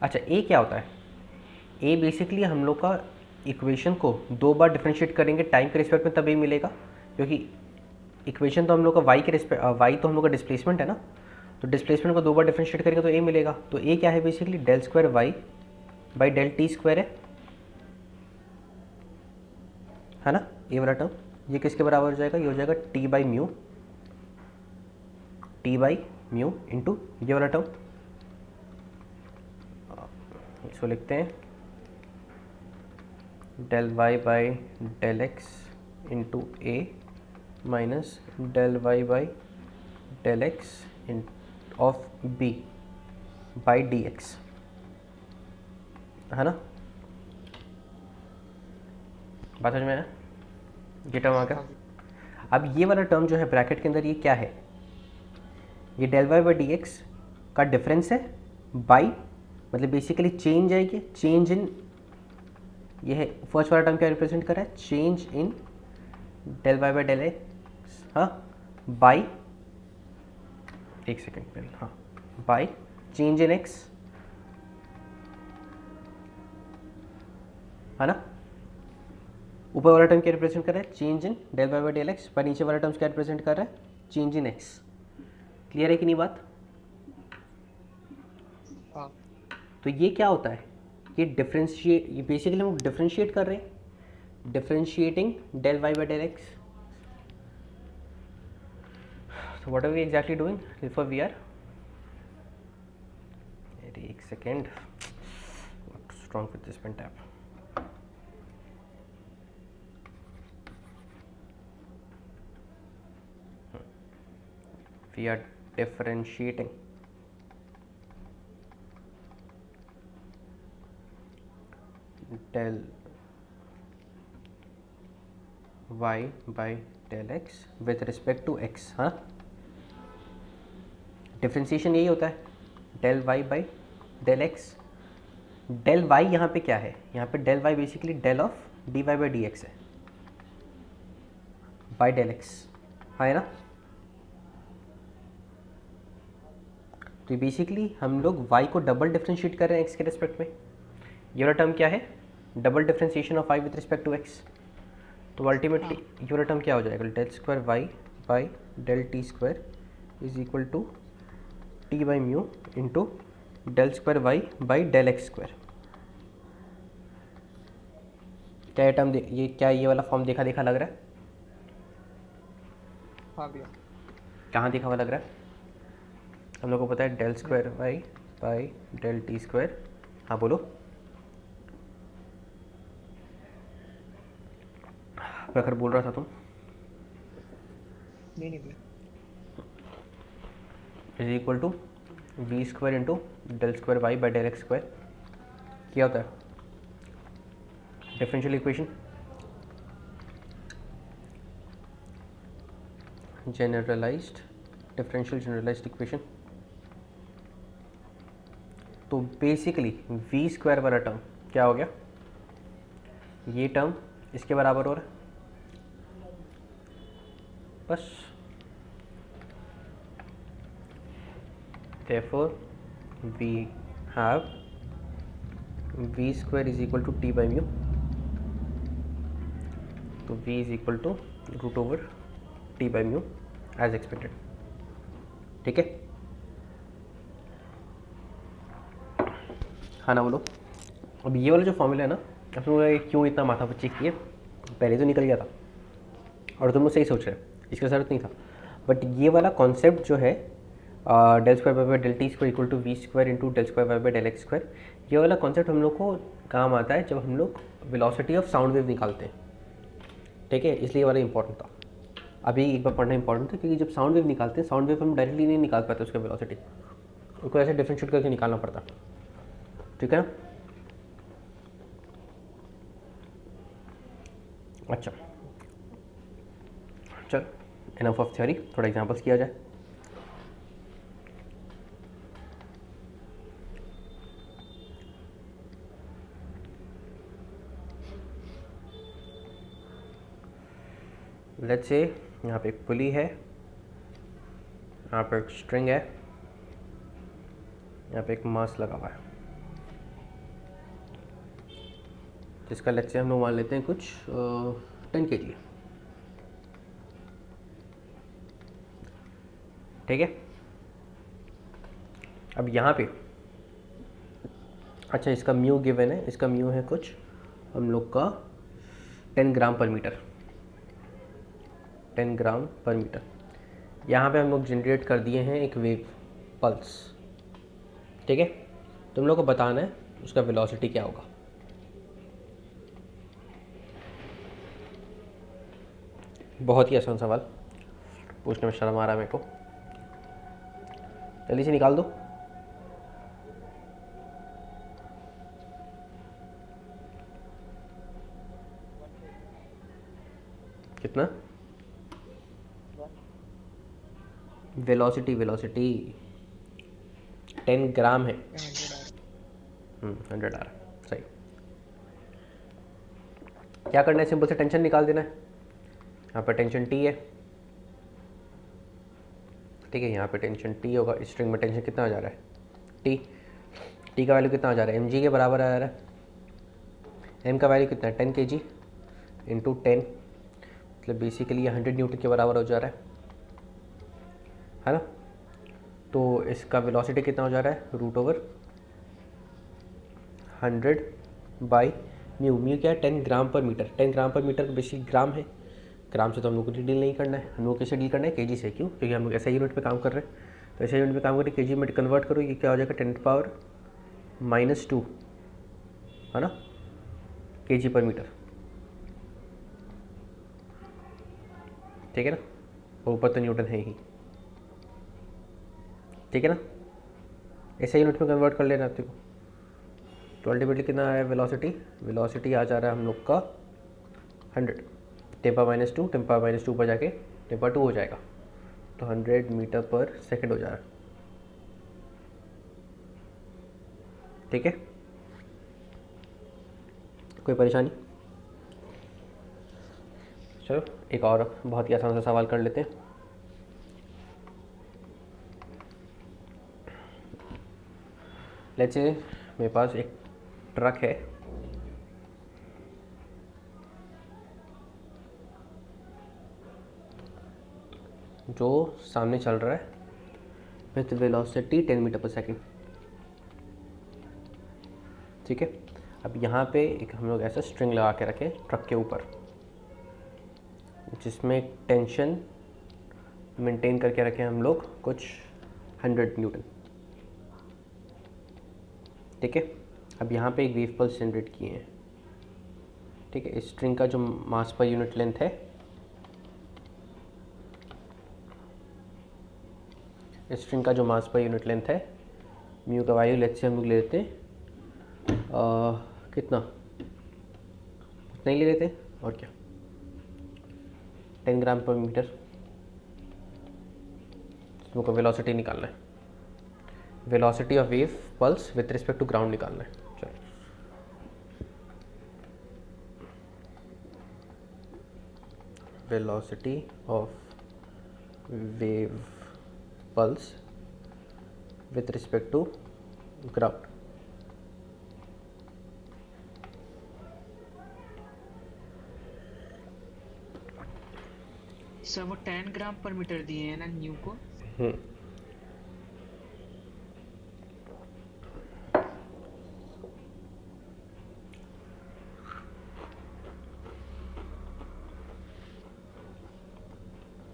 अच्छा ए क्या होता है, ए बेसिकली हम लोग का इक्वेशन को 2 बार डिफरेंशिएट करेंगे टाइम के रिस्पेक्ट में तब ए मिलेगा, क्योंकि इक्वेशन तो हम लोग का वाई के रिस्पेक्ट, वाई तो हम लोग का डिस्प्लेसमेंट है ना, तो डिस्प्लेसमेंट को 2 बार डिफरेंशिएट करेंगे तो ए मिलेगा। तो ए क्या है basically del square Y by del T square है ना, ए वाला टर्म। ये किसके बराबर हो जाएगा, ये हो जाएगा टी बाई म्यू इंटू ये वाला टर्म, इसको लिखते हैं del Y by del X into A minus del Y by del X in of B by D x, है ना। बात समझ में आया, ये टर्म आ गया। अब ये वाला टर्म जो है ब्रैकेट के अंदर, ये क्या है, ये del Y by D X का डिफरेंस है बाई, मतलब बेसिकली चेंज है, ये चेंज इन, ये है फर्स्ट वाला टर्म क्या रिप्रेजेंट कर रहा है, change in del Y by del X, हाँ बाई, एक सेकेंड पहले, हाँ बाई चेंज इन एक्स, है ना। ऊपर वाला टर्म क्या रिप्रेजेंट कर रहा है, change in del Y by del X, पर नीचे वाला टर्म्स क्या रिप्रेजेंट कर रहा है, चेंज इन एक्स। क्लियर है कि नहीं बात। हाँ। तो ये क्या होता है, ये डिफरेंशिएट, ये बेसिकली हम डिफरेंशिएट कर रहे हैं, differentiating del Y by del X. So what are we exactly doing? Therefore we are, एक second, what's wrong with this pen tab? We are differentiating del y by del x with respect to x, हाँ differentiation यही होता है, del Y by del X. Del Y यहाँ पे क्या है, यहाँ पे del Y basically del of D Y by D x है बाई डेल एक्स, है ना। तो बेसिकली हम लोग y को डबल डिफरेंशिएट कर रहे हैं x के रिस्पेक्ट में। ये वाला टर्म क्या है, double differentiation of y with respect to x। तो अल्टीमेटली ये वाला टर्म क्या हो जाएगा, del square y by del T square is equal to T by mu into del square y by del X square. क्या ये term ये क्या ये वाला फॉर्म देखा देखा लग रहा है, हाँ भैया। कहाँ देखा हुआ लग रहा है, हम लोग को पता है del square Y by del T square. हाँ बोलो, प्रखर बोल रहा था तुम। नहीं भैया। Is equal to V square into del square Y by del X square. क्या होता है, differential equation, generalized differential generalized equation. तो बेसिकली वी स्क्वायर वाला टर्म क्या हो गया, ये टर्म इसके बराबर हो रहा है, बस। therefore we have v square is equal to t by mu, तो v is equal to root over t by mu as expected, ठीक है। हाँ ना बोलो। अब ये वाला जो फॉर्मूला है ना, अब तुम लोग क्यों इतना माथा पच्ची किए, पहले तो निकल गया था और तुम लोग सही सोच रहे, इसका ज़रूरत नहीं था। बट ये वाला कॉन्सेप्ट जो है del square Y by del T square equal to V square into del square Y by del X square, ये वाला कॉन्सेप्ट हम लोग को काम आता है जब हम लोग वेलोसिटी ऑफ साउंड वेव निकालते हैं, ठीक है। इसलिए ये वाला इंपॉर्टेंट था, अभी एक बार पढ़ना इंपॉर्टेंट था, क्योंकि जब साउंड वेव निकालते हैं, साउंड वेव हम डायरेक्टली नहीं निकाल पाते उसका वेलोसिटी, उसको ऐसे डिफरेंशिएट करके निकालना पड़ता, ठीक है ना। अच्छा चल, इनफ ऑफ थ्योरी, थोड़ा एग्जांपल्स किया जाए। लेट्स से यहाँ पे एक पुली है, यहाँ पे एक स्ट्रिंग है, यहाँ पे एक मास लगा हुआ है जिसका लेट्स से हम लोग मान लेते हैं कुछ 10 kg, ठीक है। अब यहाँ पे अच्छा इसका म्यू गिवन है, इसका म्यू है कुछ हम लोग का 10 ग्राम पर मीटर, 10 ग्राम पर मीटर। यहाँ पे हम लोग जनरेट कर दिए हैं एक वेव पल्स, ठीक है। तुम लोग को बताना है उसका वेलोसिटी क्या होगा। बहुत ही आसान सवाल, पूछने में शर्म आ रहा है मेरे को, जल्दी से निकाल दो। कितना? वेलोसिटी 10 ग्राम है। 100 आ रहा है, सही। क्या करना है, सिंपल से टेंशन निकाल देना है। यहाँ पर टेंशन टी है, ठीक है। यहाँ पे टेंशन टी होगा, इस स्ट्रिंग में टेंशन कितना आ जा रहा है, टी का वैल्यू कितना आ जा रहा है, mg के बराबर आ रहा है। m का वैल्यू कितना है, 10 kg इंटू 10, मतलब बेसिकली 100 न्यूटन के बराबर हो जा रहा है ना। तो इसका वेलोसिटी कितना हो जा रहा है, √100 बाई म्यू क्या है, 10 ग्राम पर मीटर। 10 ग्राम पर मीटर बेसिक ग्राम है, ग्राम से तो हम लोग को डील नहीं करना है, हम लोग कैसे डील करना है, केजी से। क्यों? क्योंकि हम लोग ऐसा यूनिट पे काम कर रहे हैं, तो ऐसा यूनिट पे काम करें, केजी में कन्वर्ट करो, ये क्या हो जाएगा, 10⁻⁻2 है ना, केजी पर मीटर, ठीक है ना। और ऊपर तो न्यूटन है ही, ठीक है ना। ऐसे यूनिट में कन्वर्ट कर लेना आपको। तो अल्टीमेटली कितना है वेलोसिटी आ जा रहा है हम लोग का 100, 10⁻², 10⁻² पर जाके 10⁻² हो जाएगा, तो 100 मीटर पर सेकंड हो जा रहा है, ठीक है। कोई परेशानी? चलो एक और बहुत ही आसान सा सवाल कर लेते हैं। लेट्स से मेरे पास एक ट्रक है, जो सामने चल रहा है विथ वेलोसिटी 10 मीटर पर सेकंड, ठीक है। अब यहाँ पे एक हम लोग ऐसा स्ट्रिंग लगा के रखें ट्रक के ऊपर, जिसमें टेंशन मेंटेन करके रखें हम लोग कुछ 100 न्यूटन, ठीक है। अब यहाँ पे एक वेव पल्स जनरेट किए हैं, ठीक है। इस स्ट्रिंग का जो मास पर यूनिट लेंथ है, इस स्ट्रिंग का जो मास पर यूनिट लेंथ है, म्यू का वैल्यू लेट्स से हम लोग ले लेते हैं कितना, उतना ही ले लेते हैं, और क्या, 10 ग्राम पर मीटर। तुमको वेलोसिटी निकालना है, velocity of wave pulse with respect to ground निकालना है। चलो velocity of wave pulse with respect to ground, sir वो 10 ग्राम पर मीटर दिए हैं ना न्यू को।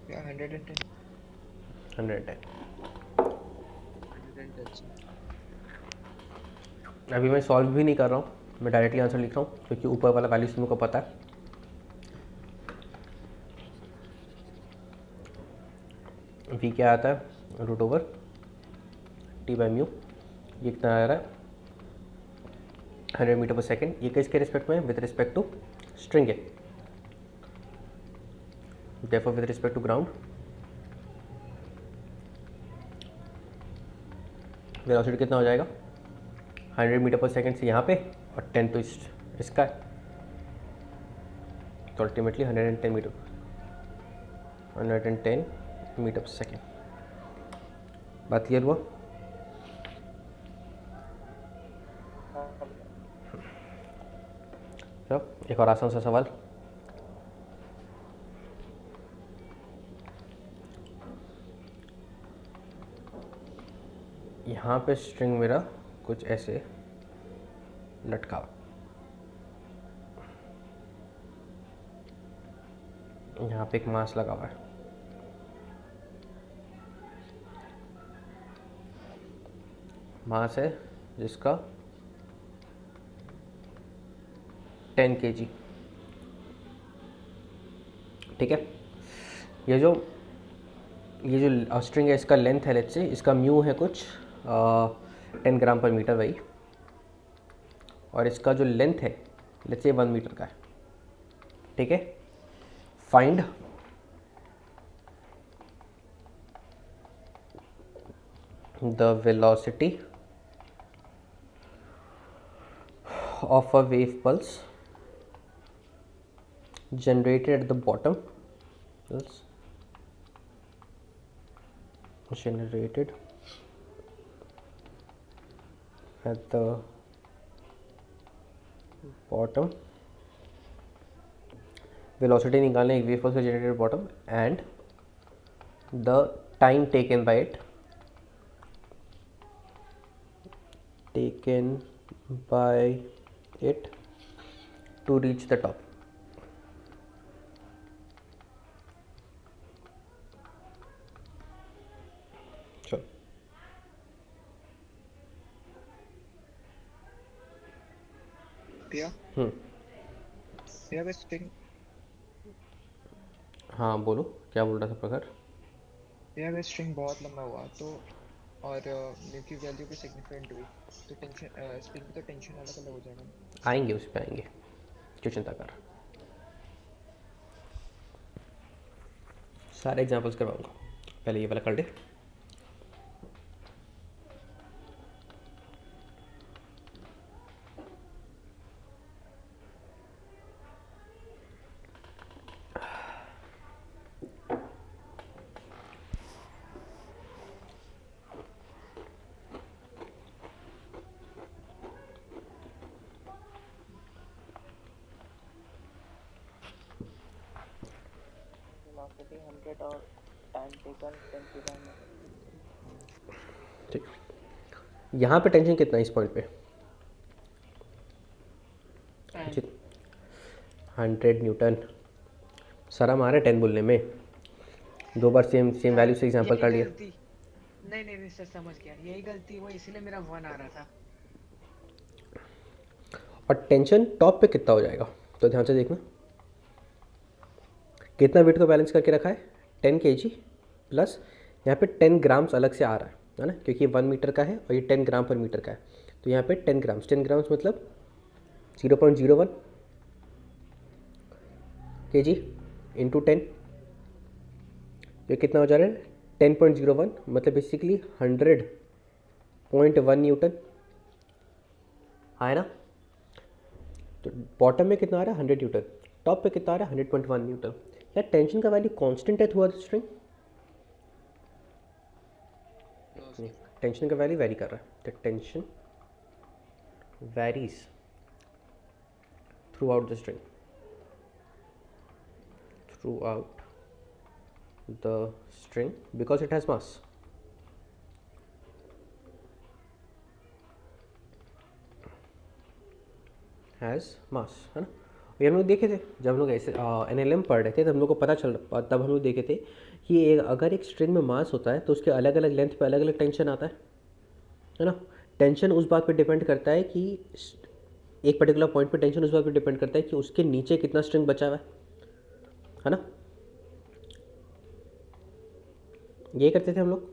क्या 110? 110। 110। अभी मैं सॉल्व भी नहीं कर रहा हूँ, मैं डायरेक्टली आंसर लिख रहा हूँ, क्योंकि ऊपर वाला वैल्यू तुमको पता है। वी क्या आता है, √T/μ, ये कितना आ रहा है 100 मीटर पर सेकेंड। ये किसके रिस्पेक्ट में है, विद रिस्पेक्ट टू स्ट्रिंग है, therefore with respect to ground velocity कितना हो जाएगा, 100 मीटर पर सेकेंड से यहाँ पे, और 10 तो इसका है, तो अल्टीमेटली 110 मीटर पर सेकेंड। बात क्लियर हुआ? चलो एक और आसान सा सवाल। यहाँ पे स्ट्रिंग मेरा कुछ ऐसे लटका हुआ, यहाँ पे एक मास लगा हुआ है, मास है जिसका 10 kg, ठीक है। ये जो स्ट्रिंग है इसका लेंथ है, लेट्स से इसका म्यू है कुछ 10 ग्राम पर मीटर वही, और इसका जो लेंथ है लेट्स से 1 मीटर का है, ठीक है। Find the velocity of a wave pulse generated at the bottom, generated at the bottom, velocity निकालने एक wave pulse से generated bottom and the time taken by it, to reach the top. चलो भैया भैया बस स्ट्रिंग हाँ बोलो, क्या बोल रहा था प्रखर? भैया अगर स्ट्रिंग बहुत लंबा हुआ तो और म्यू की वैल्यू भी सिग्निफिकेंट हुई तो टेंशन स्ट्रिंग की तो टेंशन अलग अलग हो जाएगा। आएंगे उस पे आएंगे, क्यों चिंता कर, सारे एग्जांपल्स करवाऊंगा, पहले ये वाला कर दे। वेलोसिटी 100 और टाइम टेकन 10 सेकंड। ठीक, यहाँ पे टेंशन कितना है इस पॉइंट पे? 100 न्यूटन। शर्म आ रहा है 10 बोलने में, 2 बार सेम वैल्यू से एग्जांपल कर लिया। नहीं सर समझ गया, यही गलती हुई इसलिए मेरा 1 आ रहा था। और टेंशन टॉप पे कितना हो जाएगा, तो ध्यान से देखना, कितना वेट को बैलेंस करके रखा है, 10 kg प्लस यहाँ पे 10 ग्राम्स अलग से आ रहा है ना, क्योंकि 1 मीटर का है और ये 10 ग्राम पर मीटर का है, तो यहाँ पे 10 ग्राम्स मतलब 0.01 kg इंटू 10, ये कितना हो जा रहा है 10.01, मतलब बेसिकली 100.1 न्यूटन आया ना। तो बॉटम में कितना आ रहा है 100 न्यूटन, टॉप पे कितना आ रहा है 100.1 न्यूटन। क्या टेंशन का वैल्यू कांस्टेंट है through out the string? Tension का वैल्यू वेरी कर रहा है, तो tension varies through out the string, throughout the string because it has mass. Has mass, है ना। ये हम लोग देखे थे जब हम लोग ऐसे NLM पढ़ रहे थे, तब हम लोग को पता चल, तब हम लोग देखे थे कि अगर एक स्ट्रिंग में मास होता है तो उसके अलग अलग लेंथ पे अलग अलग टेंशन आता है ना। टेंशन उस बात पे डिपेंड करता है कि एक पर्टिकुलर पॉइंट पे टेंशन उस बात पे डिपेंड करता है कि उसके नीचे कितना स्ट्रिंग बचा हुआ है ना। ये करते थे हम लोग।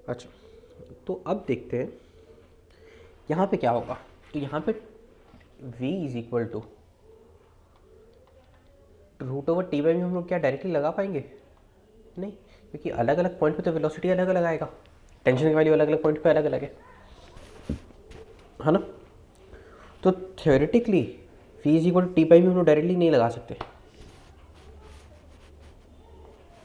अच्छा, तो अब देखते हैं यहाँ पे क्या होगा। तो यहाँ पे v is equal to √T/m हम लोग क्या डायरेक्टली लगा पाएंगे? नहीं, क्योंकि अलग अलग पॉइंट पे तो वेलोसिटी अलग अलग आएगा, टेंशन की वैल्यू अलग अलग पॉइंट पे अलग अलग है ना। तो theoretically v is equal to T/m हम लोग डायरेक्टली नहीं लगा सकते,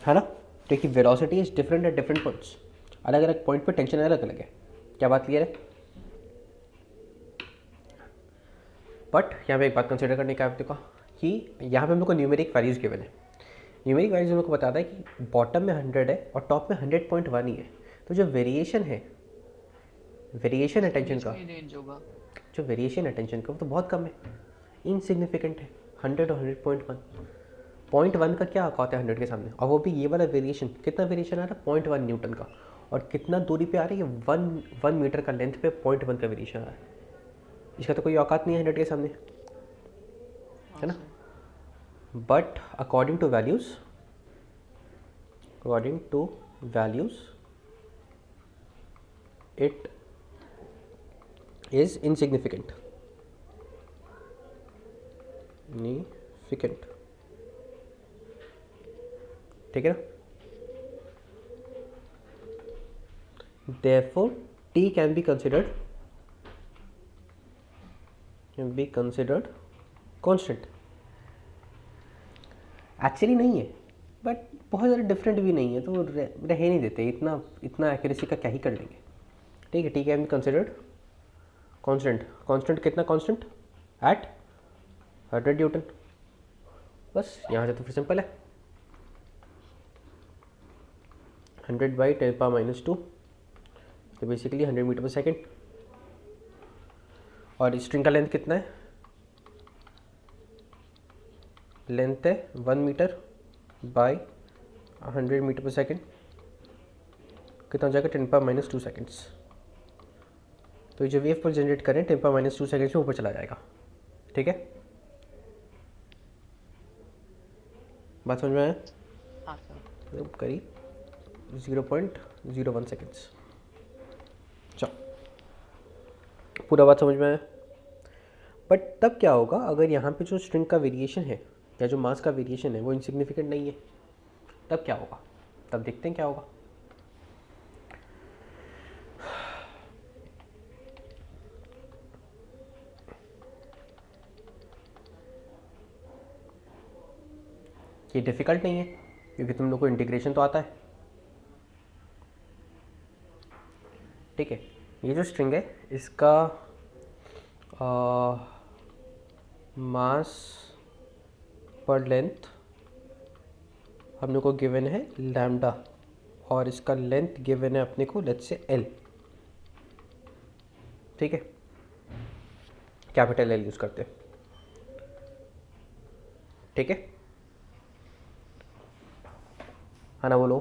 है ना, क्योंकि velocity is different at different points, अलग अलग पॉइंट पे टेंशन अलग अलग है। क्या बात क्लियर है? बट यहाँ पे एक बात कंसिडर करने का आपको कि यहाँ पे हम लोग को न्यूमेरिक वैल्यूज़ गिवन है। न्यूमेरिक वैल्यूज हम लोग को बताता है कि बॉटम में 100 है और टॉप में 100.1 ही है। तो जो वेरिएशन है, वेरिएशन है टेंशन बीच का, में ही रेंज होगा। जो वेरिएशन है टेंशन का वो तो बहुत कम है, इनसिग्निफिकेंट है। 100 और 100.1, 0.1 का क्या औकात है 100 के सामने? और वो भी ये वाला वेरिएशन, कितना वेरिएशन आ रहा है? 0.1 न्यूटन का। और कितना दूरी पे आ रही है? 1 मीटर का लेंथ पे 0.1 का वेरिएशन आ रहा है। इसका तो कोई औकात नहीं है 100 के सामने, है ना? But according two values, it is insignificant, ठीक है ना? therefore t can be considered constant। Actually नहीं है, बट बहुत ज़्यादा डिफरेंट भी नहीं है, तो रह नहीं देते, इतना एक्यूरेसी का क्या ही कर लेंगे। ठीक है, T can be considered constant. Constant कितना? Constant at 100 newton. बस यहाँ से तो फिर सिंपल है, 100/10⁻², तो बेसिकली 100 मीटर पर सेकेंड। और स्ट्रिंग का लेंथ कितना है? लेंथ है 1 metre by 100 metre per second, कितना हो जाएगा? 10⁻² सेकेंड्स। तो ये जो वेव पर जनरेट करें 10⁻² सेकेंड्स में ऊपर चला जाएगा। ठीक है, बात समझ में आया? हाँ सर। तो करीब 0.01 सेकेंड्स। चलो, पूरा बात समझ में आया? बट तब क्या होगा अगर यहाँ पे जो स्ट्रिंग का वेरिएशन है या जो मास का वेरिएशन है वो इनसिग्निफिकेंट नहीं है? तब क्या होगा? तब देखते हैं क्या होगा। ये डिफ़िकल्ट नहीं है क्योंकि तुम लोग को इंटीग्रेशन तो आता है। ठीक है, ये जो स्ट्रिंग है इसका मास पर लेंथ हम लोग को गिवन है लैम्डा, और इसका लेंथ गिवन है अपने को लेट्स से एल। ठीक है, कैपिटल एल यूज़ करते हैं। ठीक है ना, बोलो।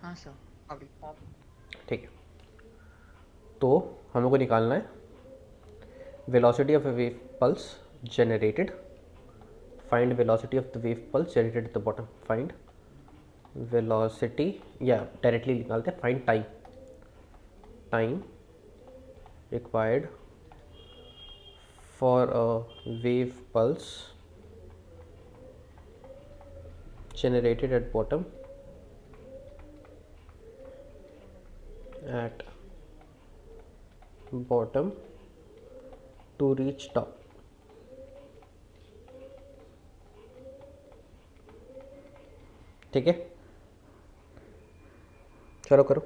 हाँ सर। अभी ठीक है, तो हम लोग को निकालना है velocity of A wave pulse generated. Find velocity of the wave pulse generated at the bottom. Find velocity, या डायरेक्टली निकालते हैं find time required for a wave pulse generated at bottom to reach top। ठीक है, चलो करो।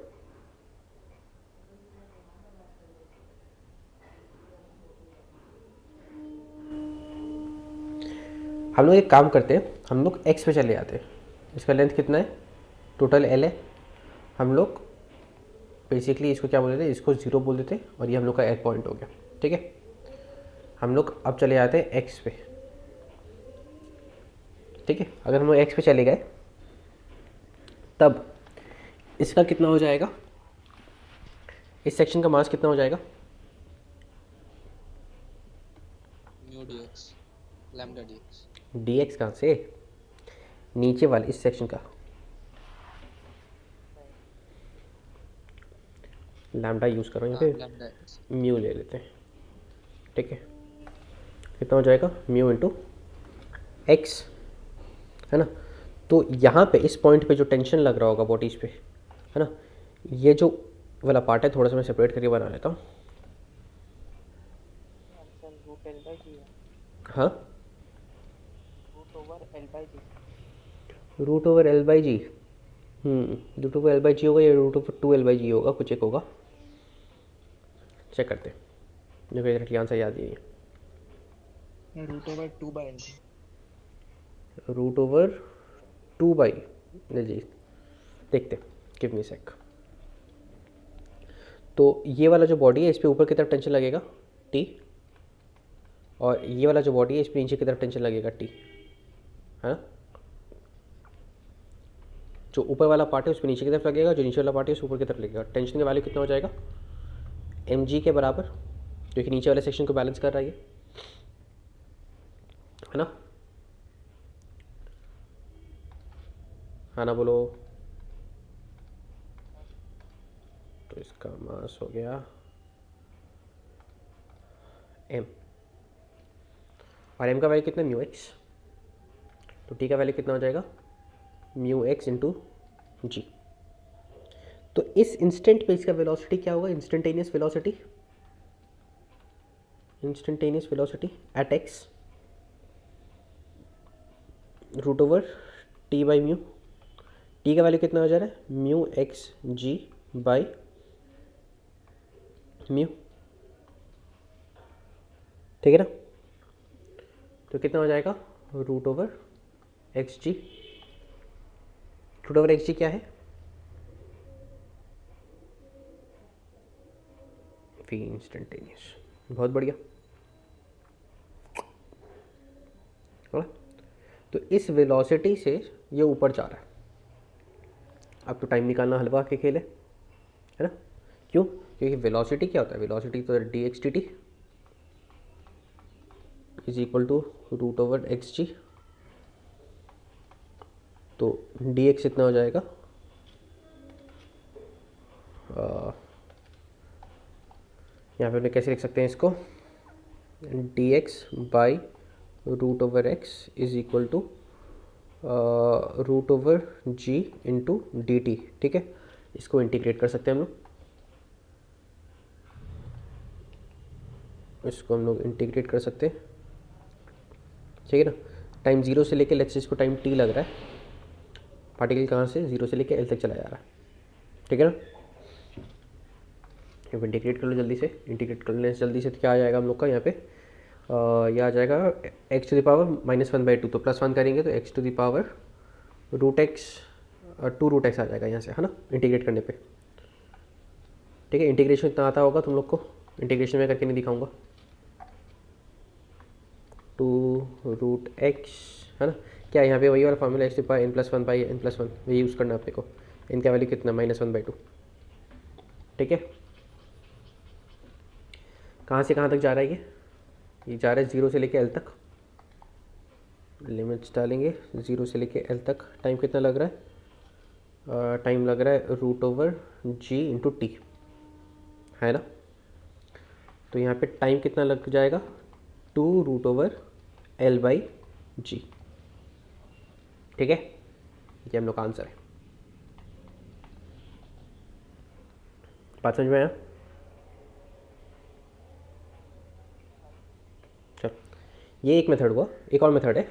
हम लोग एक काम करते हैं, हम लोग x पे चले जाते हैं। इसका लेंथ कितना है? टोटल l है। हम लोग बेसिकली इसको क्या बोल देते हैं? इसको 0 बोल देते हैं, और ये हम लोग का l पॉइंट हो गया। ठीक है, हम लोग अब चले जाते हैं x पे। ठीक है, अगर हम लोग x पे चले गए तब इसका कितना हो जाएगा? इस सेक्शन का मास कितना हो जाएगा? Mu dx lambda dx। dx कहाँ से? नीचे वाले इस सेक्शन का लैम्डा यूज़ करो, यहाँ पे म्यू ले लेते हैं। ठीक है, कितना हो जाएगा? म्यू इंटू एक्स, है ना? तो यहाँ पे इस पॉइंट पे जो टेंशन लग रहा होगा बॉडीज पे, है ना, ये जो वाला पार्ट है थोड़ा सा मैं सेपरेट करके बना लेता हूँ। हाँ, root over l by g, root over l by g होगा या रूट ओवर 2 L/G होगा, कुछ एक होगा, चेक करते हैं। मुझे एग्जैक्टली आंसर याद नहीं है। Root over 2/L। Root over 2/L G, देखते हैं, गिव मी सेक। तो ये वाला जो बॉडी है इस पे ऊपर की तरफ टेंशन लगेगा T, और ये वाला जो बॉडी है इस पे नीचे की तरफ टेंशन लगेगा T, है ना। जो ऊपर वाला पार्ट है उस पर नीचे की तरफ लगेगा, जो नीचे वाला पार्ट है उस ऊपर की तरफ लगेगा। टेंशन का वैल्यू कितना हो जाएगा, mg के बराबर, क्योंकि नीचे वाले सेक्शन को बैलेंस कर रहा है ना, है ना, बोलो। तो इसका मास हो गया m, और m का वैल्यू कितना, म्यू एक्स, तो t का वैल्यू कितना हो जाएगा, म्यू एक्स इंटू जी। तो इस इंस्टेंट पे इसका वेलोसिटी क्या होगा, instantaneous velocity at x root over T by mu. T का वैल्यू कितना हो जा रहा है, mu X G by mu, ठीक है ना। तो कितना हो जाएगा, root over x G. Root over x G क्या है, वी इंस्टेंटेनियस। बहुत बढ़िया, है ना? तो इस वेलोसिटी से ये ऊपर जा रहा है। अब तो टाइम निकालना हलवा के खेल है ना, क्यों, क्योंकि वेलोसिटी क्या होता है, वेलोसिटी तो d x t t is equal to root over x g. तो डी एक्स इतना हो जाएगा, यहाँ पे हमने कैसे लिख सकते हैं इसको, D X by root over X is equal to root over G into D T, ठीक है। इसको इंटीग्रेट कर सकते हैं हम लोग, इसको हम लोग इंटीग्रेट कर सकते हैं, ठीक है ना। टाइम 0 से लेके, लेट्स से इसको टाइम t लग रहा है, पार्टिकल कहाँ से 0 से लेके l तक चला जा रहा है, ठीक है ना। अब इंटीग्रेट कर लो जल्दी से, इंटीग्रेट कर लेने से जल्दी से तो क्या आ जाएगा हम लोग का यहाँ पे, यह आ जाएगा x टू द पावर -1/2, तो +1 करेंगे तो x to the power root x 2 root x आ जाएगा यहाँ से, है ना, इंटीग्रेट करने पे, ठीक है। इंटीग्रेशन इतना आता होगा तुम लोग को, इंटीग्रेशन में करके नहीं दिखाऊंगा, 2 रूट एक्स, है ना। क्या यहाँ पे वही वाला formula x to the power n+1/n+1 वही यूज़ करना है अपने को। n का वैल्यू कितना, -1/2, ठीक है। कहाँ से कहाँ तक जा रहा है ये जा रहा है 0 से लेके l तक, लिमिट्स डालेंगे 0 से लेके l तक। टाइम कितना लग रहा है, टाइम लग रहा है root over G into T, है ना। तो यहाँ पे टाइम कितना लग जाएगा, 2 रूट ओवर एल बाई जी, ठीक है। ये हम लोग का आंसर है। बात समझ में आया, चल ये एक मेथड हुआ, एक और मेथड है,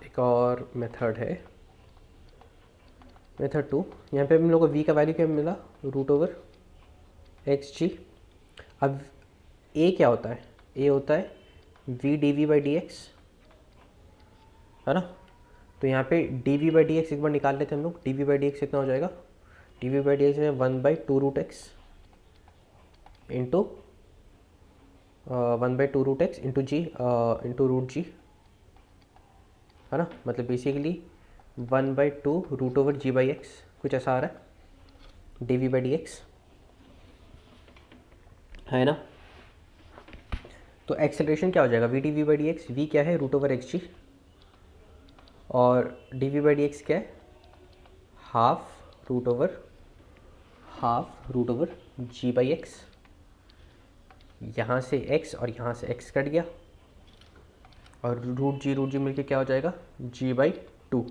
एक और मेथड है, मेथड 2। यहाँ पे हम लोग को v का वैल्यू क्या मिला, रूट ओवर एक्स जी। अब a क्या होता है, a होता है v d we by D x, है ना। तो यहाँ पे d we by D x एक बार निकाल लेते हैं हम लोग, d we by D x कितना हो जाएगा, d we by D x है 1/2 root x into 1/2 root x into g into root g, है ना। मतलब basically 1/2 root over ji by x, कुछ ऐसा आ रहा है, d we by D x, है ना। तो एक्सेलरेशन क्या हो जाएगा, V D we by D X, V क्या है, रूट ओवर एक्स जी, और D we by D X क्या है, half root over ji by X. यहाँ से x और यहाँ से x कट गया, और रूट जी मिलके क्या हो जाएगा, g/2।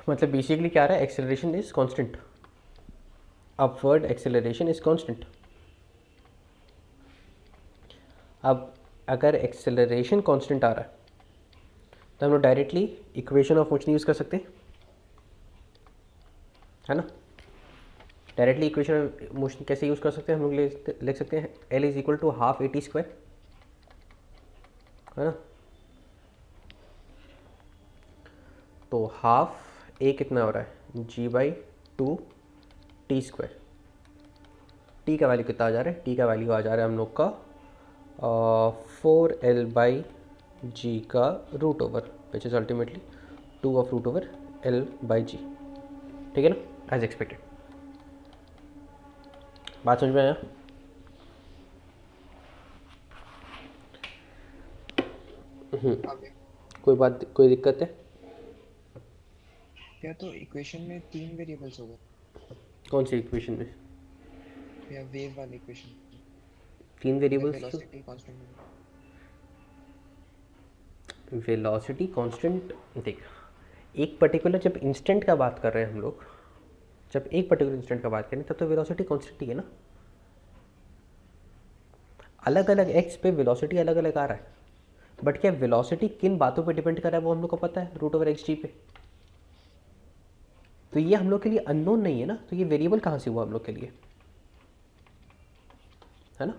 मतलब बेसिकली क्या आ रहा है, acceleration is constant, upward acceleration is constant. अब अगर एक्सेलरेशन कांस्टेंट आ रहा है तो हम लोग directly equation of motion use कर सकते हैं, है ना। डायरेक्टली इक्वेशन ऑफ मोशन कैसे यूज़ कर सकते हैं, हम लोग लिख सकते हैं L is equal to half A T square, है ना। तो हाफ ए कितना हो रहा है G/2 टी स्क्वायर। टी का वैल्यू कितना आ जा रहा है, टी का वैल्यू आ जा रहा है हम लोग का 4L/G का root over, which is ultimately 2 of root over L/G, ठीक है ना, एज एक्सपेक्टेड। बात समझ में आया। आगे कोई दिक्कत है। या तो इक्वेशन में 3 वेरिएबल्स हो गए, कौन सी इक्वेशन में या वेव वाली इक्वेशन 3 में variables? Velocity constant. Velocity constant, देख एक पर्टिकुलर जब इंस्टेंट का बात कर रहे हैं हम लोग, जब एक पर्टिकुलर इंस्टेंट का बात करें तब तो वेलोसिटी कांस्टेंट ही है ना। अलग अलग एक्स पे वेलोसिटी अलग अलग आ रहा है, बट क्या वेलोसिटी किन बातों पे डिपेंड कर रहा है वो हम लोग को पता है, रूट ओवर एक्स जी पे। तो ये हम लोग के लिए अननोन नहीं है ना, तो ये वेरिएबल कहाँ से हुआ हम लोग के लिए, है ना।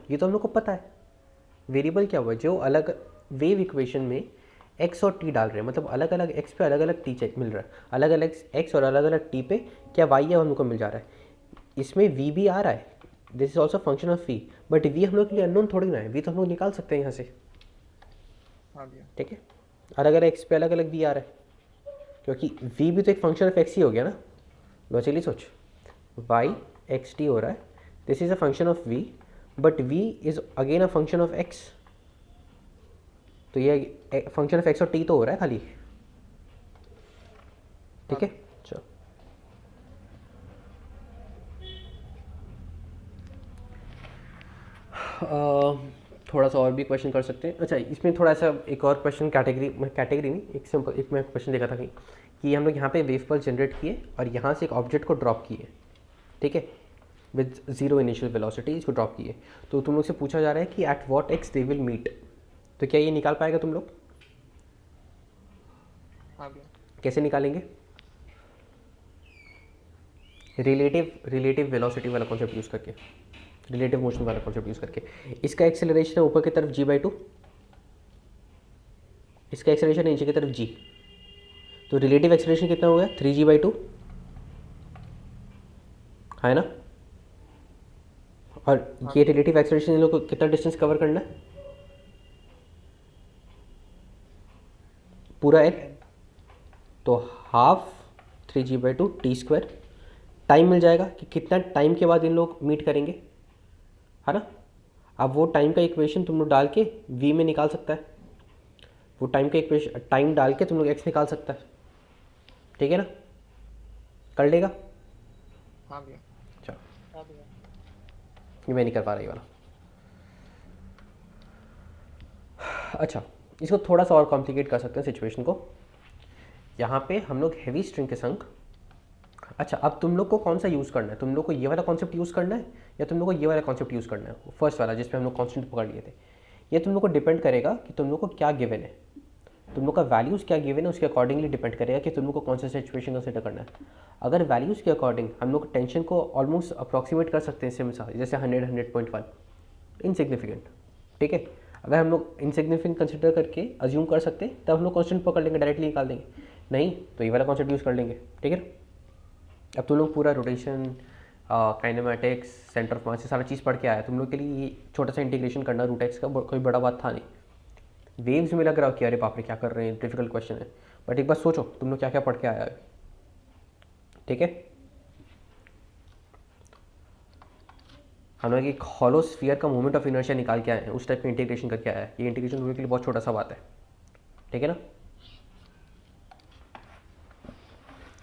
ये तो हम लोग को पता है। वेरिएबल क्या हुआ, जो अलग वेव इक्वेशन में एक्स और टी डाल रहे हैं, मतलब अलग अलग एक्स पे अलग अलग टी मिल रहा है, अलग अलग एक्स और अलग अलग टी पे क्या वाई है हम लोग को मिल जा रहा है। इसमें वी भी आ रहा है, this is also function of V, but V हम लोग के लिए अननोन थोड़ी ना है, वी तो हम लोग निकाल सकते हैं यहाँ से, हाँ भैया। ठीक है। अलग अलग एक्स पे अलग अलग वी आ रहा है, क्योंकि वी भी तो एक फंक्शन ऑफ एक्स ही हो गया ना। लॉजिकली सोच, वाई एक्स टी हो रहा है, this is a function of V, but V is again a function of X. तो ये फंक्शन ऑफ एक्स और टी तो हो रहा है खाली, ठीक है। चलो थोड़ा सा और भी क्वेश्चन कर सकते हैं। अच्छा, इसमें थोड़ा सा एक और क्वेश्चन कैटेगरी नहीं, एक सिंपल एक मैं क्वेश्चन देखा था कहीं कि हम लोग यहाँ पे वेव पल्स जनरेट किए और यहाँ से एक ऑब्जेक्ट को ड्रॉप किए, ठीक है, विद जीरो इनिशियल वेलोसिटी इसको ड्रॉप किए। तो तुम लोग से पूछा जा रहा है कि at what X they will meet. तो क्या ये निकाल पाएगा तुम लोग? हाँ भैया। कैसे निकालेंगे? रिलेटिव वेलोसिटी वाला कॉन्सेप्ट यूज़ करके, रिलेटिव मोशन वाला कॉन्सेप्ट यूज़ करके। इसका एक्सेलरेशन है ऊपर की तरफ G/2, इसका एक्सेलरेशन है नीचे की तरफ G, तो रिलेटिव एक्सेलरेशन कितना हो गया 3G/2, है ना। और ये रिलेटिव एक्सेलरेशन इन लोग को कितना डिस्टेंस कवर करना है, पूरा L, तो half 3G/2 T square. Time मिल जाएगा कि कितना टाइम के बाद इन लोग मीट करेंगे, है ना। अब वो टाइम का इक्वेशन तुम लोग डाल के v में निकाल सकता है, वो टाइम का इक्वेशन टाइम डाल के तुम लोग x निकाल सकता है, ठीक है ना, कर लेगा। हाँ भैया। चलो, हाँ भैया। ये मैं नहीं कर पा रहा ये वाला। अच्छा, इसको थोड़ा सा और कॉम्प्लिकेट कर सकते हैं सिचुएशन को। यहाँ पे हम लोग हैवी स्ट्रिंग के संग, अच्छा अब तुम लोग को कौन सा यूज़ करना है, तुम लोग को ये वाला कॉन्सेप्ट यूज़ करना है या तुम लोग को ये वाला कॉन्सेप्ट यूज़ करना है, फर्स्ट वाला जिसपे हम लोग कॉन्स्टेंट पकड़ लिए थे। ये तुम लोग को डिपेंड करेगा कि तुम लोग को क्या गिवन है, तुम लोग का वैल्यूज़ क्या गिवन है, उसके अकॉर्डिंगली डिपेंड करेगा कि तुम लोग को कौन सा सिचुएशन कंसिडर करना है। अगर वैल्यूज़ के अकॉर्डिंग हम लोग टेंशन को ऑलमोस्ट अप्रॉक्सीमेट कर सकते हैं इससे मिसाल, जैसे 100-100.1 इनसिग्निफिकेंट, ठीक है। अगर हम लोग इनसिग्निफिकेंट कंसिडर करके अज्यूम कर सकते हैं तब हम लोग कॉन्स्टेंट पकड़ लेंगे, डायरेक्टली निकाल देंगे, नहीं तो ये वाला कॉन्सेप्ट यूज़ कर लेंगे, ठीक है। अब तुम लोग पूरा rotation, kinematics, centre of mass, सारा चीज़ पढ़ के आया, तुम लोग के लिए ये छोटा सा इंटीग्रेशन करना रूट एक्स का कोई बड़ा बात था नहीं। वेव्स में लग रहा हो कि अरे बाप रे क्या कर रहे हैं, डिफिकल्ट क्वेश्चन है, बट एक बार सोचो तुम लोग क्या क्या पढ़ के आया है, ठीक है। हम लोग एक हॉलो स्फीयर का मोमेंट ऑफ इनर्शिया निकाल के आए हैं, उस टाइप का इंटीग्रेशन करके आया है। ये इंटीग्रेशन तुम लोग के लिए बहुत छोटा सा बात है, ठीक है ना।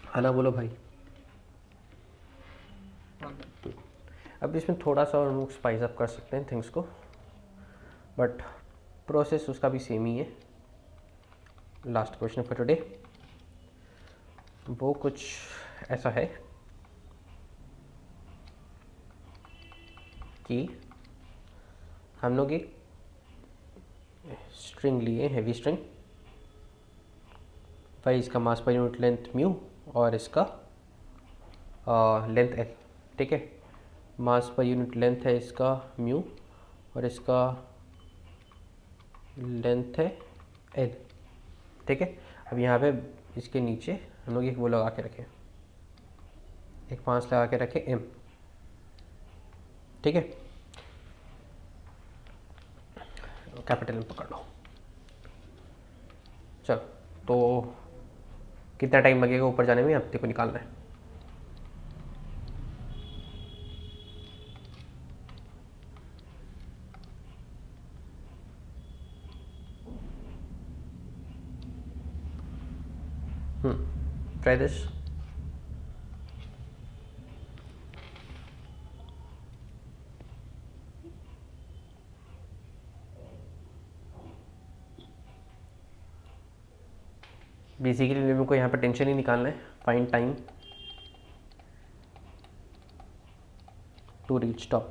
हाँ ना, बोलो भाई। अब इसमें थोड़ा सा और हम लोग स्पाइस अप कर सकते हैं थिंग्स को, बट प्रोसेस उसका भी सेम ही है। लास्ट क्वेश्चन फॉर टुडे वो कुछ ऐसा है कि हम लोग एक स्ट्रिंग लिए, हैवी स्ट्रिंग, भाई इसका मास पर यूनिट लेंथ म्यू और इसका लेंथ एल, ठीक है। मास पर यूनिट लेंथ है इसका म्यू और इसका लेंथ है एल, ठीक है। अब यहाँ पे इसके नीचे हम लोग एक वो लगा के रखें, एक 5 लगा के रखें एम, ठीक है। कैपिटल एम पकड़ लो। चलो, तो कितना टाइम लगेगा ऊपर जाने में, हफ्ते को निकालना है। Try this. बेसिकली मेरे को यहाँ पर टेंशन ही निकालना है, find time to reach top.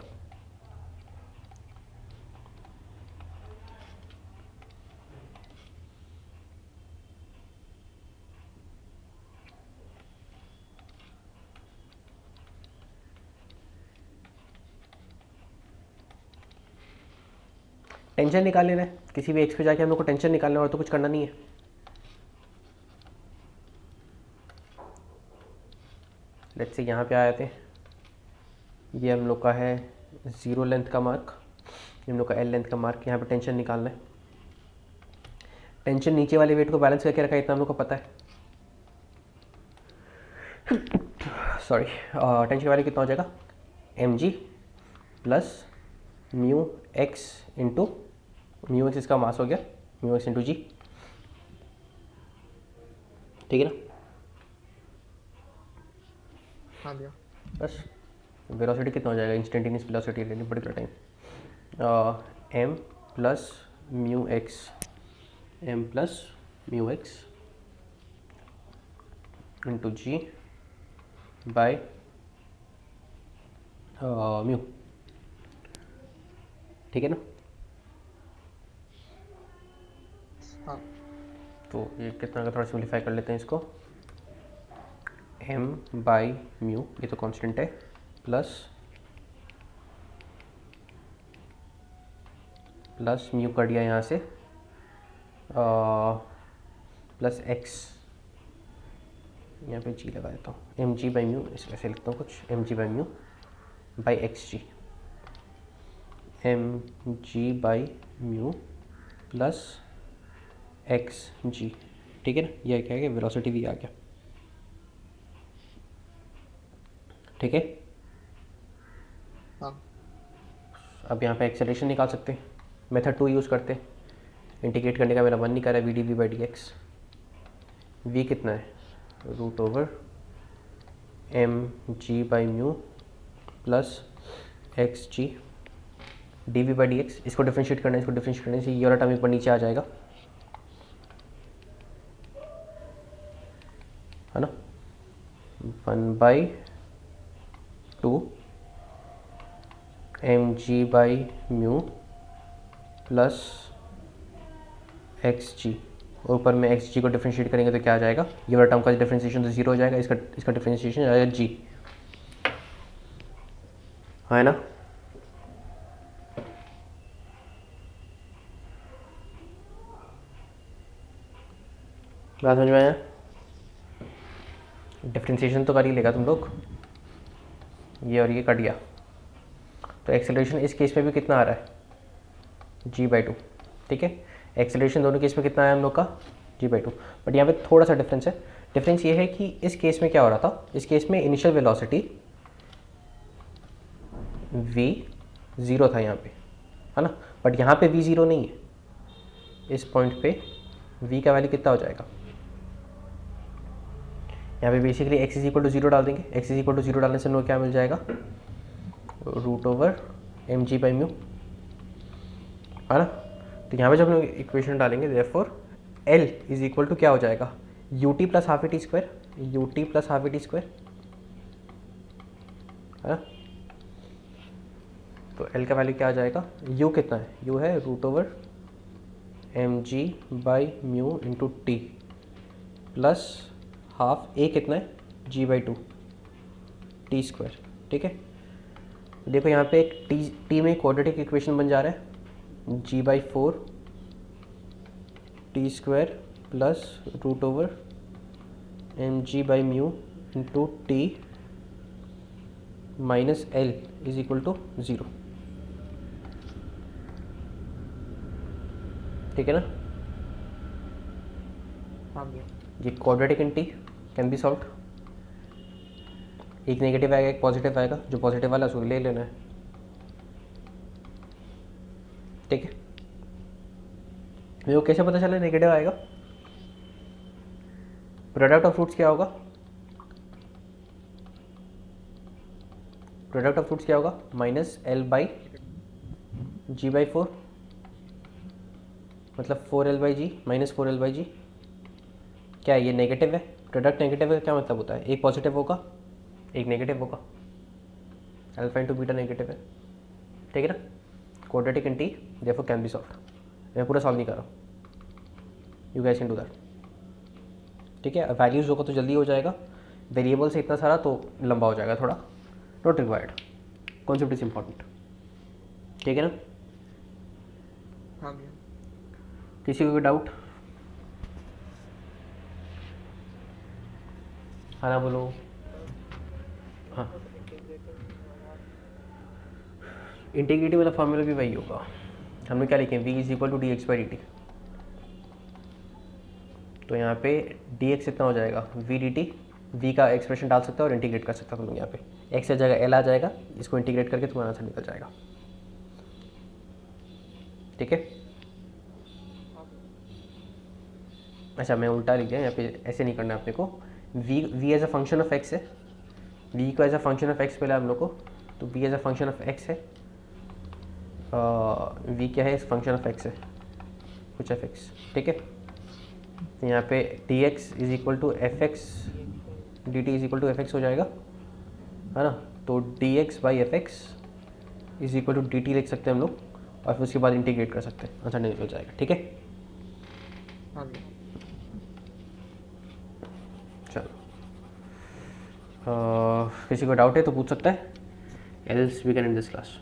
Tension निकाल लेना है, किसी भी एक्स पे जाके हम लोग को टेंशन निकालना है और तो कुछ करना नहीं है। लेट्स से यहाँ पे आए थे, ये हम लोग का है 0 लेंथ का मार्क, ये हम लोग का एल लेंथ का मार्क। यहाँ पे टेंशन निकालना है। टेंशन नीचे वाले वेट को बैलेंस करके रखा है, इतना हम लोग को पता है। सॉरी, टेंशन वाले कितना हो जाएगा, M G plus mu X into mu X, इसका मास हो गया म्यू एक्स इंटू जी, ठीक है ना। हाँ भैया। बस वेलोसिटी कितना हो जाएगा, instantaneous velocity at any particular time, M plus mu X, M plus mu X into G by mu, ठीक है ना। हाँ तो ये कितना का थोड़ा सिम्प्लीफाई कर लेते हैं इसको, m बाई म्यू, ये तो कांस्टेंट है, प्लस म्यू कर दिया यहाँ से, प्लस x, यहाँ पे g लगा देता हूँ, एम जी बाई म्यू, इस वैसे लिखता हूँ कुछ, M G by mu by X G, M G by mu plus X G, ठीक है ना। यह क्या है, वेलोसिटी भी आ गया, ठीक है। हाँ अब यहाँ पे एक्सेलरेशन निकाल सकते हैं, मेथड 2 यूज़ करते हैं। इंटीग्रेट करने का मेरा मन नहीं कर रहा है, V D we by D X, V कितना है, root over M G by mu plus X G D we by D X. इसको डिफ्रेंशिएट करना है, इसको डिफ्रेंशिएट करने से ये वाला टर्म एक बार नीचे आ जाएगा, है ना। 1/2 M G by mu plus X G, और ऊपर में एक्स जी को डिफ्रेंशिएट करेंगे तो क्या आ जाएगा, ये वाला टर्म का डिफ्रेंशिएशन तो 0 हो जाएगा, इसका डिफ्रेंशिएशन आ जाएगा जी, है ना। बात समझ में आया, डिफ्रेंशिएशन तो कर ही लेगा तुम लोग, ये और ये कट गया। तो एक्सेलरेशन इस केस में भी कितना आ रहा है, g/2, ठीक है। एक्सेलरेशन दोनों केस में कितना है हम लोग का, g/2, बट यहाँ पे थोड़ा सा डिफरेंस है। डिफरेंस ये है कि इस केस में क्या हो रहा था, इस केस में इनिशियल वेलोसिटी v 0 था यहाँ पे, है ना, बट यहाँ पे v 0 नहीं है। इस पॉइंट पे v का वैल्यू कितना हो जाएगा, यहाँ पे basically x is equal to 0 डाल देंगे, x इज इक्वल टू 0 डालने से हम लोग क्या मिल जाएगा, root over M G by mu, है ना। तो यहाँ पे जब हम लोग इक्वेशन डालेंगे, therefore L is equal to क्या हो जाएगा, U T plus half E T square, U T plus half E T square, है ना। तो एल का वैल्यू क्या आ जाएगा, यू कितना है, यू है √mg/μ into T plus half A कितना है g/2 टी स्क्वायर। ठीक है, देखो यहाँ पे एक टी में क्वाड्रेटिक इक्वेशन बन जा रहा है, g/4 T square plus √mg/μ into T minus L is equal to 0। ठीक है ना, हाँ भैया। ये quadratic in T can be solve. एक नेगेटिव आएगा एक पॉजिटिव आएगा, जो पॉजिटिव वाला उसको ले लेना है। ठीक है, मेरे को कैसे पता चला नेगेटिव आएगा, प्रोडक्ट ऑफ फ्रूट्स क्या होगा, प्रोडक्ट ऑफ फ्रूट्स क्या होगा, -L/g/4 मतलब 4L/g माइनस 4L/g। क्या है ये नेगेटिव है, प्रोडक्ट नेगेटिव है, क्या मतलब होता है, एक पॉजिटिव होगा एक नेगेटिव होगा, अल्फा इंटू बीटा नेगेटिव है। ठीक है ना, quadratic in T therefore can be solved. मैं पूरा सॉल्व नहीं कर रहा हूँ, you guys can do that. ठीक है, वैल्यूज होगा तो जल्दी हो जाएगा, वेरिएबल से इतना सारा तो लंबा हो जाएगा थोड़ा, not required, concept is important. ठीक है ना, हाँ भैया। किसी को कोई डाउट, हाँ ना बोलो। हाँ, इंटीग्रिटी वाला फॉर्मूला भी वही होगा, हमने क्या लिखे, v is equal to dx/dt। तो यहाँ पे dx इतना हो जाएगा v dt, v का एक्सप्रेशन डाल सकते हो और इंटीग्रेट कर सकते हो तुम लोग। यहाँ पे x से जगह l आ जाएगा, इसको इंटीग्रेट करके तुम्हारा आंसर निकल जाएगा। ठीक है, अच्छा मैं उल्टा लिख दिया, यहाँ पे ऐसे नहीं करना है अपने को। v as a function of x है, v को as a function of x पहले हम लोग को, तो v as a function of x है, v क्या है, इस फंक्शन ऑफ x है कुछ f x। ठीक है, तो यहाँ पे dx is equal to F X D T is equal to F X हो जाएगा, है ना। तो dx/fx is equal to D T लिख सकते हैं हम लोग, और फिर उसके बाद इंटीग्रेट कर सकते हैं, आंसर निकल जाएगा। ठीक है, हाँ भैया। चलो किसी को डाउट है तो पूछ सकता है, else we can in this class.